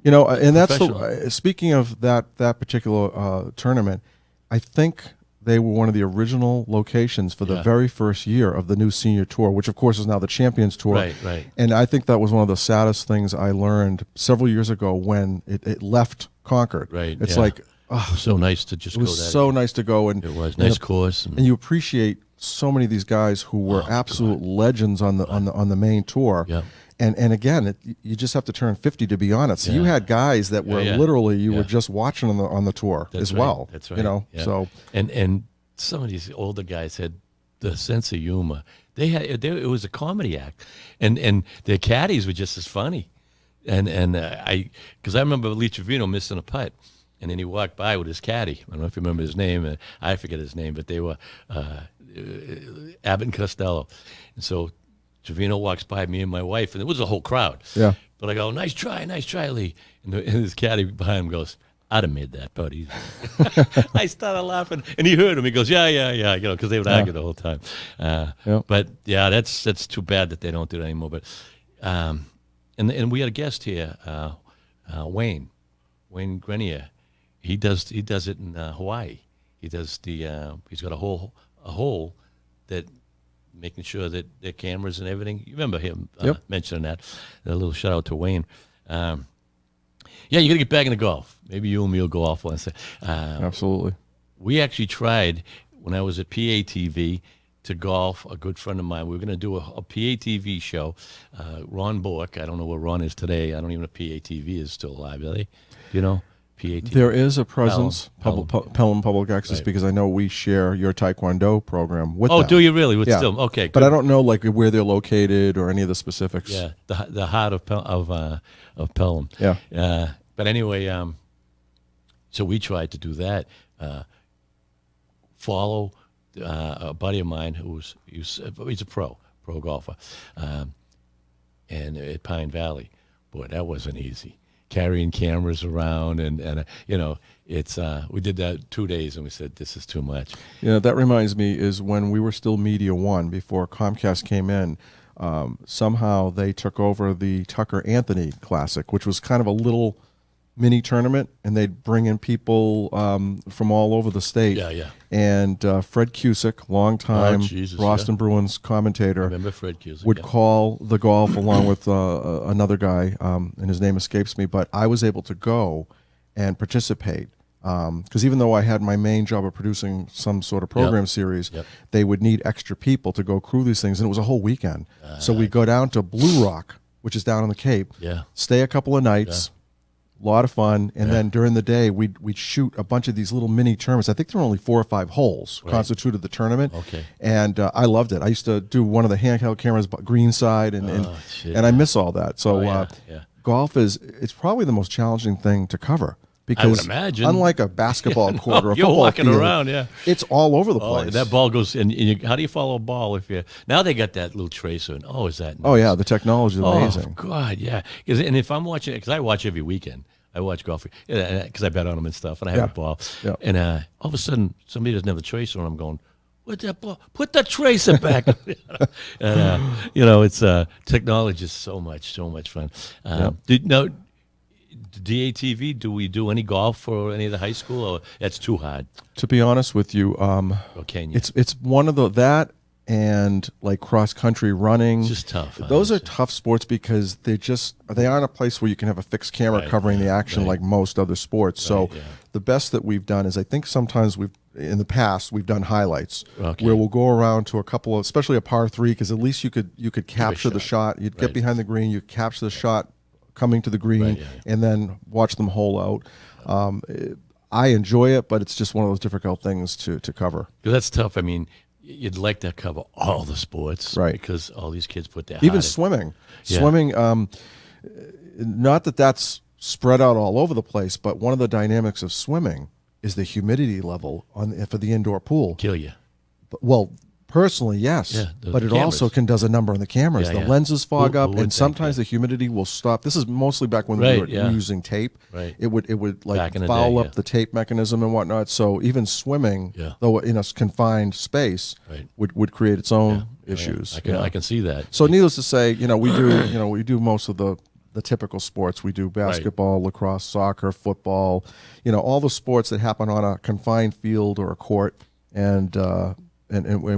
And that's Professional. speaking of that particular tournament, I think they were one of the original locations for the Yeah. very first year of the new senior tour, which of course is now the Champions Tour. Right. And I think that was one of the saddest things I learned several years ago when it left Concord. Right, It's yeah. like, It was so nice to just it go was that. so nice to go, and It was nice course. and you appreciate so many of these guys who were absolute legends on the main tour. Yeah. And again, you just have to turn 50 to be on it. So you Yeah. had guys that were Yeah. literally you Yeah. were just watching on the tour That's as right. well. That's right. You know, Yeah. so and some of these older guys had the sense of humor. It was a comedy act, and their caddies were just as funny. And because I remember Lee Trevino missing a putt, and then he walked by with his caddy. I don't know if you remember his name. I forget his name, but they were Abbott and Costello. And so Trevino walks by me and my wife, and it was a whole crowd. Yeah. But I go, nice try, Lee. And his caddy behind him goes, I'd have made that putt easy. I started laughing, and he heard him. He goes, yeah, because they would argue the whole time. But yeah, that's too bad that they don't do that anymore. But and we had a guest here, Wayne Grenier. He does it in Hawaii. He does he's got a hole that making sure that their cameras and everything. You remember him mentioning that. A little shout out to Wayne. Yeah, you got to get back into golf. Maybe you and me will go off one. absolutely. We actually tried when I was at PATV to golf. A good friend of mine. We were going to do a PATV show. Ron Bork. I don't know where Ron is today. I don't even know if PATV is still alive. Are they? Do you know? PATV. There is a presence, Pelham. Pelham Public Access, Right. because I know we share your Taekwondo program with Oh, them. do you really? With Yeah. still okay. But good. I don't know like where they're located or any of the specifics. Yeah, the heart of Pelham. Yeah. But anyway, so we tried to do that. Follow a buddy of mine he's a pro golfer, and at Pine Valley. Boy, that wasn't easy. Carrying cameras around and it's we did that 2 days and we said this is too much. That reminds me is when we were still Media One before Comcast came in. Somehow they took over the Tucker Anthony Classic, which was kind of a little mini tournament, and they'd bring in people from all over the state. Yeah. And Fred Cusick, longtime Jesus, Boston Bruins commentator, Remember Fred Cusick? would Yeah. call the golf along with another guy, and his name escapes me, but I was able to go and participate. Because even though I had my main job of producing some sort of program series, they would need extra people to go crew these things, and it was a whole weekend. So we'd go down to Blue Rock, which is down on the Cape, stay a couple of nights, a lot of fun, and then during the day we'd shoot a bunch of these little mini tournaments. I think there were only 4 or 5 holes constituted the tournament. Okay. And I loved it. I used to do one of the handheld cameras, greenside, and I miss all that. So golf it's probably the most challenging thing to cover. Because I would imagine. unlike a basketball court or a you're football walking field, around, it's all over the Oh, place. that ball goes, and how do you follow a ball if you? Now they got that little tracer, and is that? Nice? Oh yeah, the technology is amazing. Oh God, yeah. And if I'm watching it, because I watch every weekend, I watch golf because I bet on them and stuff, and I have a ball. Yeah. And all of a sudden, somebody doesn't have a tracer, and I'm going, "What's that ball? Put the tracer back." And it's technology is so much fun. DATV, do we do any golf for any of the high school, or that's too hard? To be honest with you, Or can you? it's one of that and like cross country running. It's just tough. Those are tough sports because they aren't a place where you can have a fixed camera covering the action like most other sports. So the best that we've done is I think sometimes in the past we've done highlights where we'll go around to a couple of, especially a par 3, because at least you could capture the shot. You'd get behind the green, you capture the shot coming to the green, and then watch them hole out. I enjoy it, but it's just one of those difficult things to cover. Because that's tough. I mean, you'd like to cover all the sports, right? Because all these kids put their even heart swimming. Yeah. Swimming, not that that's spread out all over the place, but one of the dynamics of swimming is the humidity level for the indoor pool. Kill you. Well, personally, yes, but it also does a number on the cameras. The lenses fog up, and sometimes the humidity will stop. This is mostly back when we were using tape. Right. It would like foul up the tape mechanism and whatnot. So even swimming, though in a confined space, would create its own issues. I can see that. So needless to say, we do most of the typical sports. We do basketball, lacrosse, soccer, football, all the sports that happen on a confined field or a court. and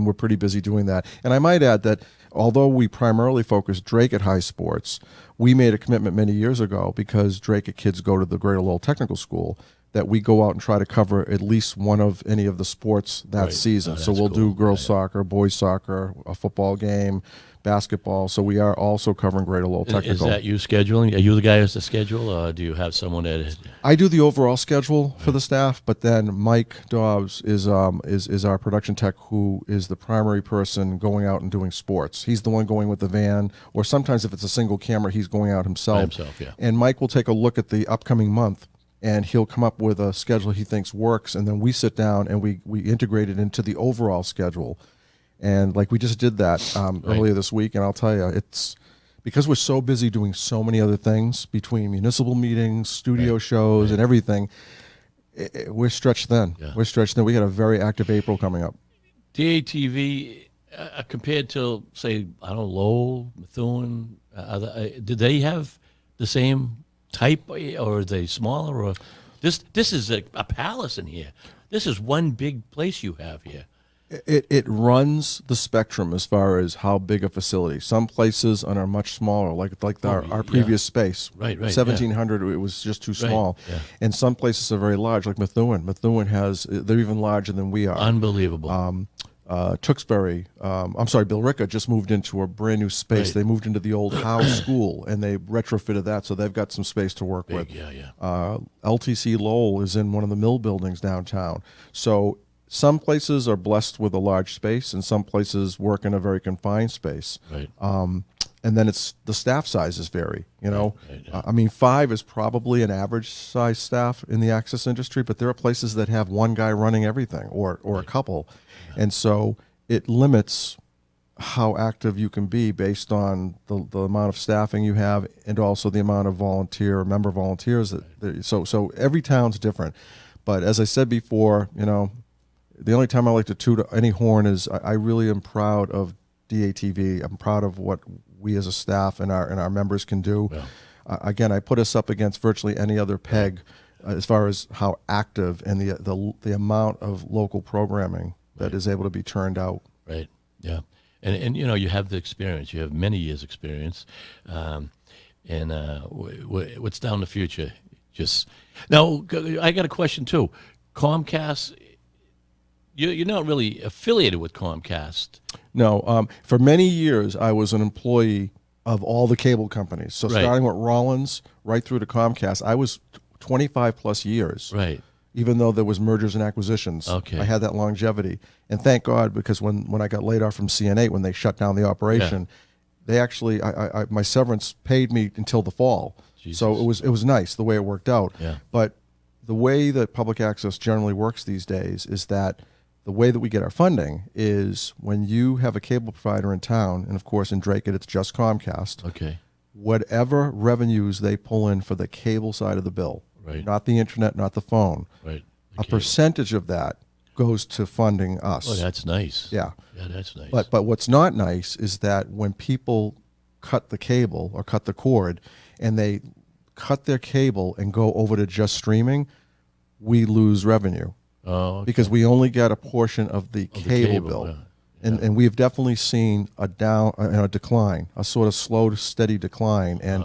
we're pretty busy doing that. And I might add that although we primarily focus Drake at High Sports, we made a commitment many years ago, because Drake at kids go to the Greater Lowell Technical School, that we go out and try to cover at least one of any of the sports that Right. season. Oh, So that's we'll cool. do girls Yeah. soccer, boys soccer, a football game, basketball. So we are also covering Greater Lowell Is Technical. that you scheduling? Are you the guy who's the schedule, or do you have someone that? I do the overall schedule for the staff, but then Mike Dobbs is our production tech, who is the primary person going out and doing sports. He's the one going with the van, or sometimes if it's a single camera, he's going out himself. By himself, yeah. And Mike will take a look at the upcoming month, and he'll come up with a schedule he thinks works, and then we sit down and we integrate it into the overall schedule. And like we just did that earlier this week, and I'll tell you, it's because we're so busy doing so many other things between municipal meetings, studio shows, and everything. We're stretched thin. Yeah. We're stretched thin. We got a very active April coming up. DATV, compared to, say, I don't know, Lowell, Methuen, did they have the same type, or are they smaller? Or this is a palace in here. This is one big place you have here. It runs the spectrum as far as how big a facility. Some places are much smaller, like our previous space. Right, 1,700, it was just too small. yeah. And some places are very large, like Methuen. Methuen they're even larger than we are. Unbelievable. Tewksbury, Bill Ricca just moved into a brand new space. Right. They moved into the old Howe School, and they retrofitted that, so they've got some space to work with. Yeah. LTC Lowell is in one of the mill buildings downtown. So some places are blessed with a large space, and some places work in a very confined space. Right. And then it's the staff sizes vary. Right, yeah. 5 is probably an average size staff in the access industry, but there are places that have one guy running everything, or a couple. And so it limits how active you can be based on the amount of staffing you have, and also the amount of member volunteers. So every town's different. But as I said before, the only time I like to toot any horn is I really am proud of DATV. I'm proud of what we as a staff and our members can do. Yeah. Again, I put us up against virtually any other peg as far as how active and the amount of local programming that is able to be turned out. Right. Yeah. And you have the experience. You have many years' experience. What's down the future? Now, I got a question too. Comcast. You're not really affiliated with Comcast. No. For many years, I was an employee of all the cable companies. So Right. starting with Rollins right through to Comcast, I was 25 plus years. Right. Even though there was mergers and acquisitions. Okay. I had that longevity. And thank God, because when I got laid off from CN8, when they shut down the operation, they actually, my severance paid me until the fall. Jesus. So it was nice the way it worked out. Yeah. But the way that public access generally works these days is that the way that we get our funding is when you have a cable provider in town, and of course in Drake it's just Comcast, Okay. whatever revenues they pull in for the cable side of the bill, Right. not the internet, not the phone, Right. a percentage of that goes to funding us. Oh, that's nice. Yeah. Yeah, that's nice. But what's not nice is that when people cut the cable or cut the cord, and they cut their cable and go over to just streaming, we lose revenue. okay. Because we only get a portion of the cable bill. yeah. And we've definitely seen a decline, a sort of slow, steady decline. And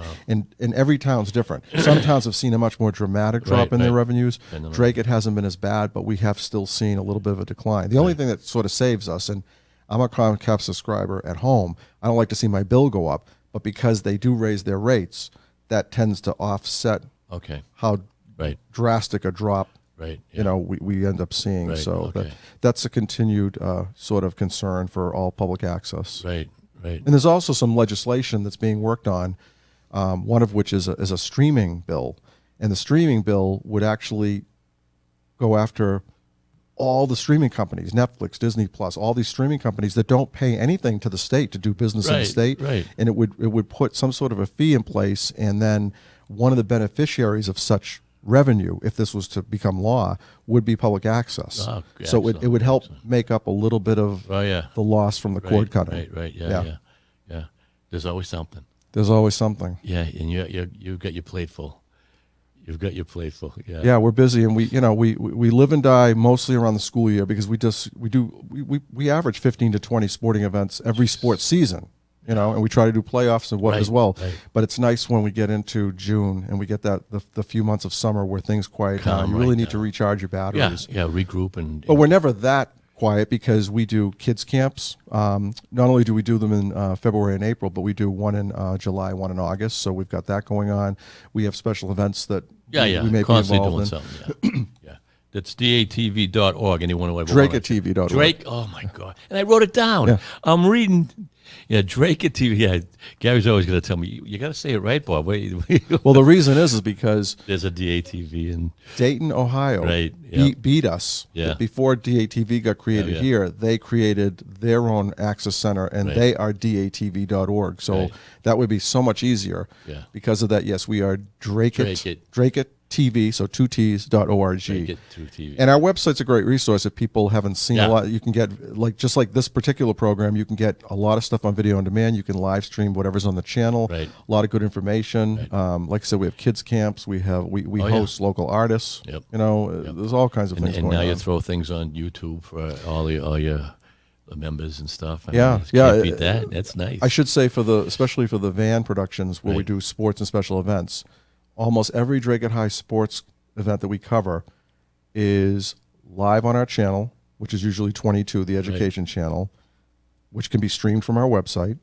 every town's different. Some towns have seen a much more dramatic drop in their revenues. Drake, it hasn't been as bad, but we have still seen a little bit of a decline. The only thing that sort of saves us, and I'm a Comcast subscriber at home, I don't like to see my bill go up, but because they do raise their rates, that tends to offset Okay. how Right. drastic a drop Right. Yeah. we end up seeing. Right, So okay. that's a continued sort of concern for all public access. Right. Right. And there's also some legislation that's being worked on, one of which is a streaming bill. And the streaming bill would actually go after all the streaming companies, Netflix, Disney Plus, all these streaming companies that don't pay anything to the state to do business in the Right, state. right. And it would put some sort of a fee in place, and then one of the beneficiaries of such revenue, if this was to become law, would be public access. Oh, So it would help excellent. make up a little bit of Oh, yeah. the loss from the cord cutting. Right. Yeah. Yeah. Yeah. Yeah. There's always something. There's always something. Yeah, and you get your plate full. You've got your plate full. Yeah. Yeah, we're busy, and we live and die mostly around the school year because we average 15 to 20 sporting events every sports season, and we try to do playoffs and Right, as well. right. But it's nice when we get into June and we get the few months of summer where things quiet down. Calm You really right need to down. recharge your Yeah, batteries. yeah, regroup and But we're never that quiet because we do kids camps. Not only do we do them in February and April, but we do one in July, one in August. So we've got that going on. We have special events that we may be constantly involved doing in. something. Yeah. Yeah. That's datv.org. Anyone who ever DrakeAtTV.org. Drake, oh my God. And I wrote it down. Yeah. I'm reading. Yeah, Drake at TV. Yeah, Gary's always going to tell me, you got to say it right, Bob. Wait. Well, the reason is because There's a DATV and Dayton, Ohio Right, yeah. beat us. Yeah. Before DATV got created Yeah, yeah. here, they created their own access center, and Right. they are DATV.org. So Right. that would be so much easier. Yeah. Because of that, yes, we are Drake it. TV, so 2Ts.org. Drake at TV. And our website's a great resource if people haven't seen Yeah. a lot. You can get, just like this particular program, you can get a lot of stuff on video on demand. You can live stream whatever's on the channel. Right. A lot of good information. Like I said, we have kids camps. We yeah. host local artists. Yep. There's all kinds of things And going now on. you throw things on YouTube for all your members and stuff. I Yeah, mean, yeah, can't beat that. That's nice. I should say especially for the van productions where we Right. do sports and special events, almost every Drake at High sports event that we cover is live on our channel, which is usually 22, the education channel, which can be streamed from our website,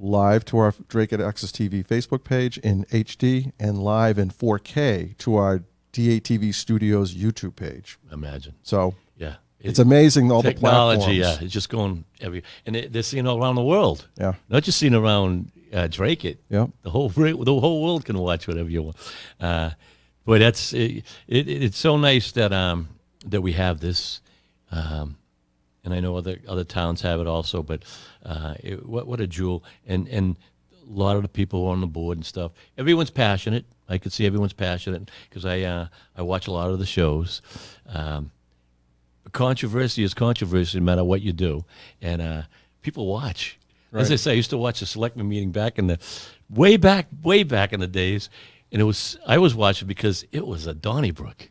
live to our Drake at Access TV Facebook page in HD, and live in 4K to our DATV Studios YouTube page. Imagine. So Yeah. it's amazing all the Technology, platforms. yeah. It's just going and they're seen all around the world. Yeah. Not just seen around Drake it. Yeah. The whole world can watch whatever you want. But it's so nice that that we have this, and I know other towns have it also. But what a jewel, and a lot of the people on the board and stuff. Everyone's passionate. I could see everyone's passionate because I watch a lot of the shows. Controversy is controversy no matter what you do, and people watch. As I say, I used to watch the selectmen meeting back in the way back in the days, and I was watching because it was a Donnybrook,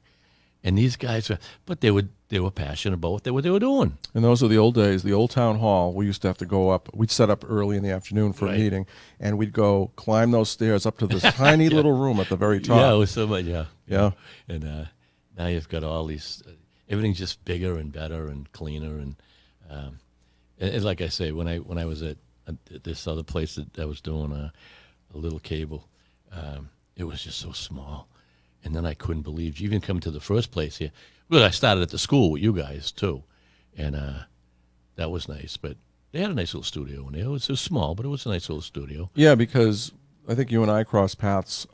and these guys but they were passionate about what they were doing. And those are the old days. The old town hall, we used to have to go up. We'd set up early in the afternoon for a Right. meeting, and we'd go climb those stairs up to this tiny little room at the very top. Yeah, it was so much. Yeah, Yeah. and now you've got all these. Everything's just bigger and better and cleaner, and like I say, when I was at this other place that I was doing a little cable, it was just so small, and then I couldn't believe you even come to the first place here. Well, I started at the school with you guys too, and that was nice. But they had a nice little studio in there. It was small, but it was a nice little studio. Yeah, because I think you and I crossed paths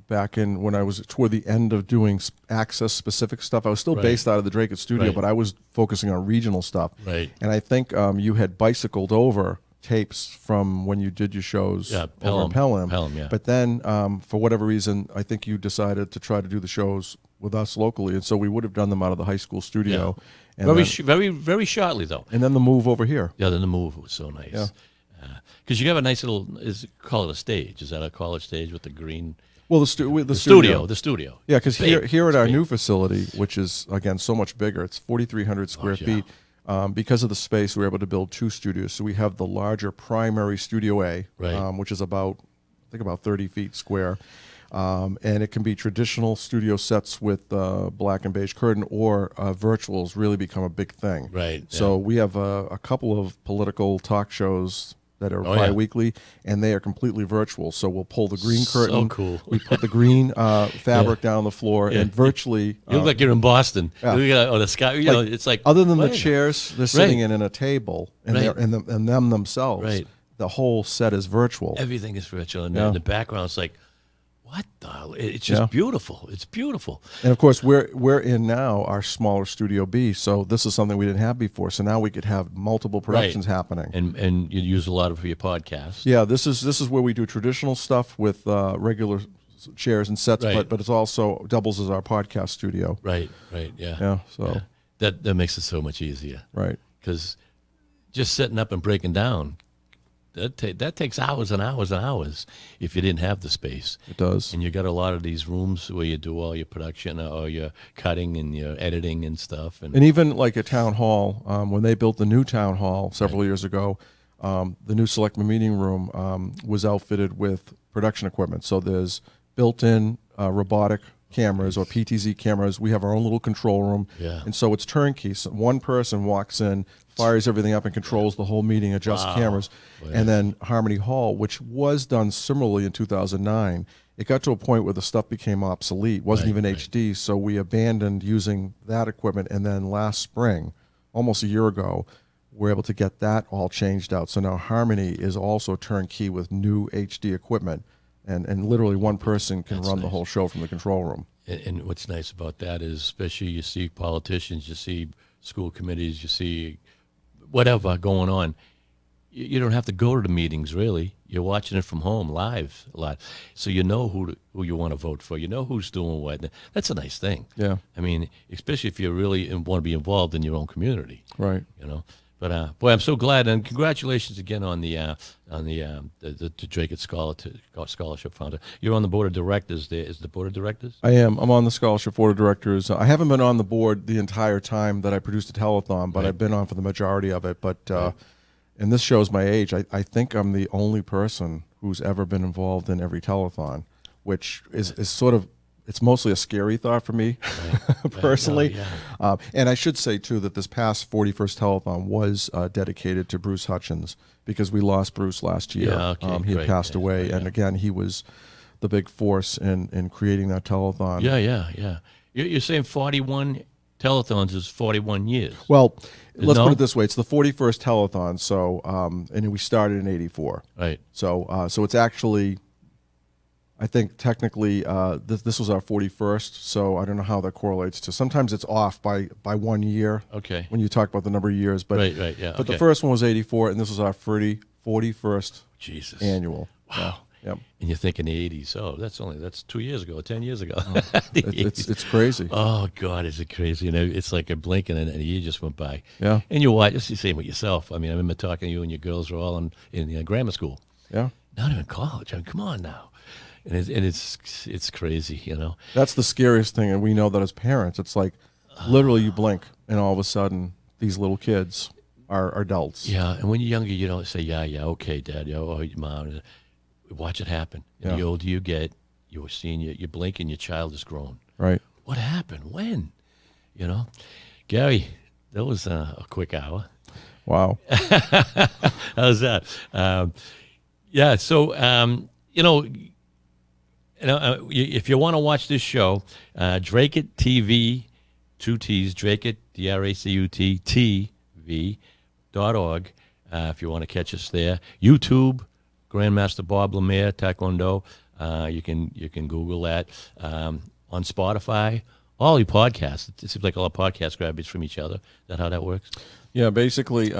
back in when I was toward the end of doing access specific stuff. I was still Right. based out of the Drake studio, Right. but I was focusing on regional stuff. Right. And I think you had bicycled over tapes from when you did your shows Yeah, over in Pelham. Pelham, yeah. But then, for whatever reason, I think you decided to try to do the shows with us locally, and so we would have done them out of the high school studio. And Very shortly though. then the move over here. Yeah, then the move was so nice. Yeah. Because you have a nice little, call it a stage. Is that a college stage with the green? Well, the studio. The studio. Yeah, because Big. here at It's our big. new facility, which is, again, so much bigger, it's 4,300 square yeah. feet. Because of the space, we were able to build two studios. So we have the larger primary Studio A, Right. which is about 30 feet square. And it can be traditional studio sets with black and beige curtain, or virtuals really become a big thing. Right, So we have a couple of political talk shows that are Oh, yeah. bi-weekly, and they are completely virtual. So we'll pull the green So curtain. cool. We put the green fabric down on the floor, Yeah. and virtually... You look like you're in Boston. yeah. You got, the sky. You know, it's like other than the what? chairs they're sitting in a table, and Right. and them themselves, Right. the whole set is virtual. Everything is virtual, and Yeah. in the background, it's like, what the? It's just Yeah. beautiful. It's beautiful. And of course, we're in now our smaller Studio B, so this is something we didn't have before. So now we could have multiple productions happening. And you use a lot of it for your podcast. Yeah, this is where we do traditional stuff with regular chairs and sets, Right. but it's also doubles as our podcast studio. Right. Yeah. Yeah, so Yeah. That makes it so much easier. right. Because just setting up and breaking down that takes hours and hours and hours if you didn't have the space. It does. And you got a lot of these rooms where you do all your production or your cutting and your editing and stuff. And even like a town hall, when they built the new town hall several years ago, the new selectman meeting room was outfitted with production equipment. So there's built-in robotic cameras or PTZ cameras. We have our own little control room. Yeah. And so it's turnkey. So one person walks in, fires everything up, and controls the whole meeting, adjusts cameras. Wow. And then Harmony Hall, which was done similarly in 2009, it got to a point where the stuff became obsolete, wasn't even HD, so we abandoned using that equipment. And then last spring, almost a year ago, we're able to get that all changed out. So now Harmony is also turnkey with new HD equipment. And literally one person can run the whole show from the control room. And what's nice about that is, especially you see politicians, you see school committees, you see whatever going on. You don't have to go to the meetings, really. You're watching it from home, live a lot. So you know who you want to vote for. You know who's doing what. That's a nice thing. Yeah. I mean, especially if you really want to be involved in your own community. Right. You know. But boy, I'm so glad, and congratulations again on the Drake Scholarship Founder. You're on the board of directors. There is the board of directors. I am. I'm on the scholarship board of directors. I haven't been on the board the entire time that I produced a telethon, but I've been on for the majority of it. But and this shows my age. I think I'm the only person who's ever been involved in every telethon, which is sort of. It's mostly a scary thought for me, personally. And I should say, too, that this past 41st telethon was dedicated to Bruce Hutchins because we lost Bruce last year. He had passed away. And again, he was the big force in creating that telethon. Yeah. You're saying 41 telethons is 41 years. Well, let's put it this way. It's the 41st telethon. So, and we started in 84. Right. So it's actually... I think technically this was our 41st, so I don't know how that correlates to. Sometimes it's off by 1 year. Okay. When you talk about the number of years, but right, yeah. But the first one was 84, and this was our 41st Jesus annual. Wow. Yep. And you're thinking the 80s. Oh, that's 2 years ago, 10 years ago. It's crazy. Oh God, is it crazy? You know, it's like a blink and a year just went by. Yeah. And you watch. It's the same with yourself. I mean, I remember talking to you, and your girls were all in grammar school. Yeah. Not even college. I mean, come on now. And it's crazy, you know. That's the scariest thing, and we know that as parents. It's like literally you blink, and all of a sudden these little kids are adults. Yeah, and when you're younger, you don't say, yeah, okay, Dad, oh, Mom. Watch it happen. And the older you get, you're seeing you blink, and your child is grown. Right. What happened? When? You know, Gary, that was a quick hour. Wow. How's that? Yeah. So you know. If you want to watch this show, Drake It TV, 2 T's, Drake It, DRACUT TV.org. If you want to catch us there, YouTube, Grandmaster Bob Lemire Taekwondo. You can Google that. On Spotify, all your podcasts. It seems like all our podcasts grab bits from each other. Is that how that works? Yeah, basically,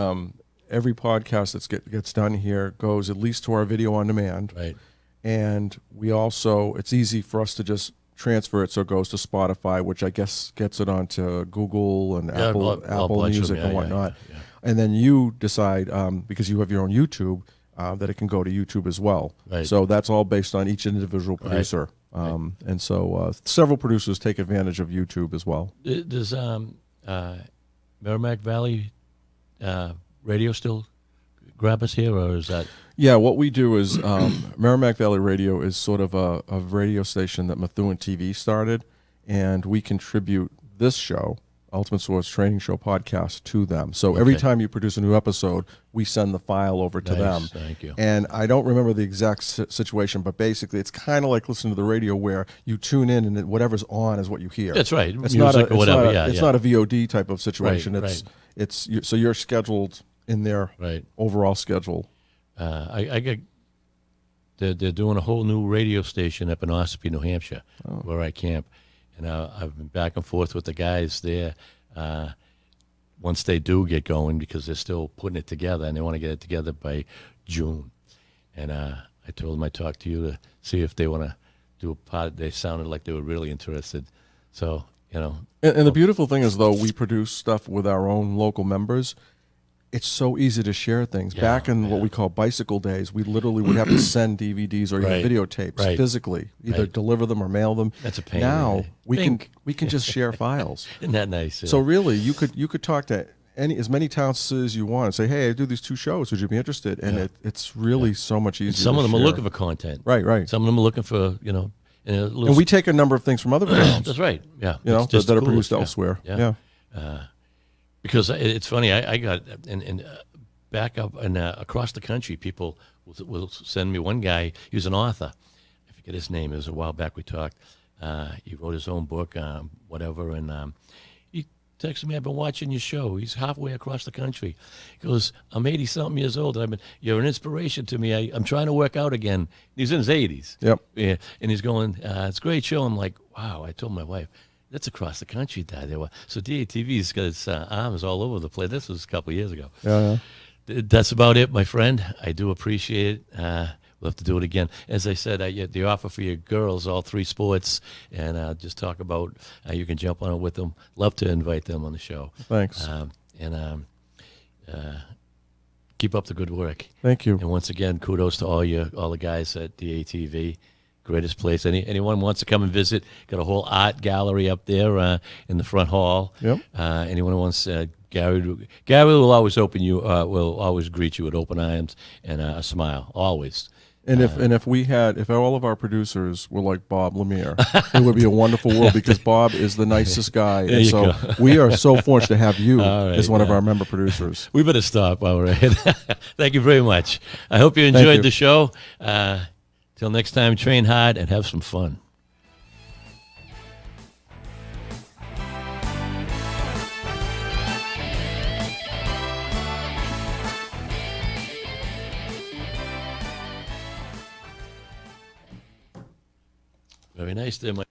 every podcast that gets done here goes at least to our video on demand. Right. And we also, it's easy for us to just transfer it so it goes to Spotify, which I guess gets it onto Google and Apple Music and whatnot. Yeah. And then you decide, because you have your own YouTube, that it can go to YouTube as well. Right. So that's all based on each individual producer. And so several producers take advantage of YouTube as well. Does Merrimack Valley radio still grab us here, or is that? Yeah, what we do is Merrimack Valley Radio is sort of a radio station that Methuen TV started, and we contribute this show, Ultimate Source Training Show podcast, to them. So every time you produce a new episode, we send the file over to them. Thank you. And I don't remember the exact situation, but basically it's kind of like listening to the radio where you tune in and whatever's on is what you hear. That's right. It's Music or whatever. It's not a VOD type of situation. Right, So you're scheduled in their overall schedule. They're doing a whole new radio station up in Ossipee, New Hampshire, where I camp, and I've been back and forth with the guys there. Once they do get going, because they're still putting it together, and they want to get it together by June. And I told them I talked to you to see if they want to do a pod. They sounded like they were really interested. So, you know. And the beautiful thing is, though, we produce stuff with our own local members. it's so easy to share things. Yeah, Back in what we call bicycle days, we literally would have to send DVDs or even Right. videotapes Right. physically, either Right. deliver them or mail them. That's a pain. Now really. we can just share files. Isn't that nice? So really, you could talk to as many towns as you want and say, "Hey, I do these 2 shows. Would you be interested?" And it's really so much easier. And some to of them are share. looking for content. Right. Some of them are looking for, And we take a number of things from other towns. That's right. Yeah. You It's know, just that the are produced coolest. elsewhere. Yeah. Yeah. Because it's funny, I got and back up and across the country, people will send me. One guy, he was an author. I forget his name. It was a while back we talked. He wrote his own book, whatever, and he texted me, "I've been watching your show." He's halfway across the country. He goes, "I'm 80-something years old. You're an inspiration to me. I'm trying to work out again." He's in his 80s. Yep. Yeah, and he's going, "It's a great show." I'm like, "Wow!" I told my wife, "That's across the country, Dad." So DATV's got its arms all over the place. This was a couple of years ago. Yeah. That's about it, my friend. I do appreciate it. We'll have to do it again. As I said, the offer for your girls, all 3 sports, and just talk about you can jump on it with them. Love to invite them on the show. Thanks. Keep up the good work. Thank you. And once again, kudos to all the guys at DATV. Greatest place. Anyone wants to come and visit? Got a whole art gallery up there in the front hall. Yep. Anyone who wants Gary will always will always greet you with open arms and a smile, always. And if all of our producers were like Bob Lemire, it would be a wonderful world because Bob is the nicest guy. There And you so go. we are so fortunate to have you All right, as one of yeah. our member producers. We better stop while we're ahead. Thank you very much. I hope you Thank enjoyed you. the show. Till next time, train hard and have some fun. Very nice there, Mike.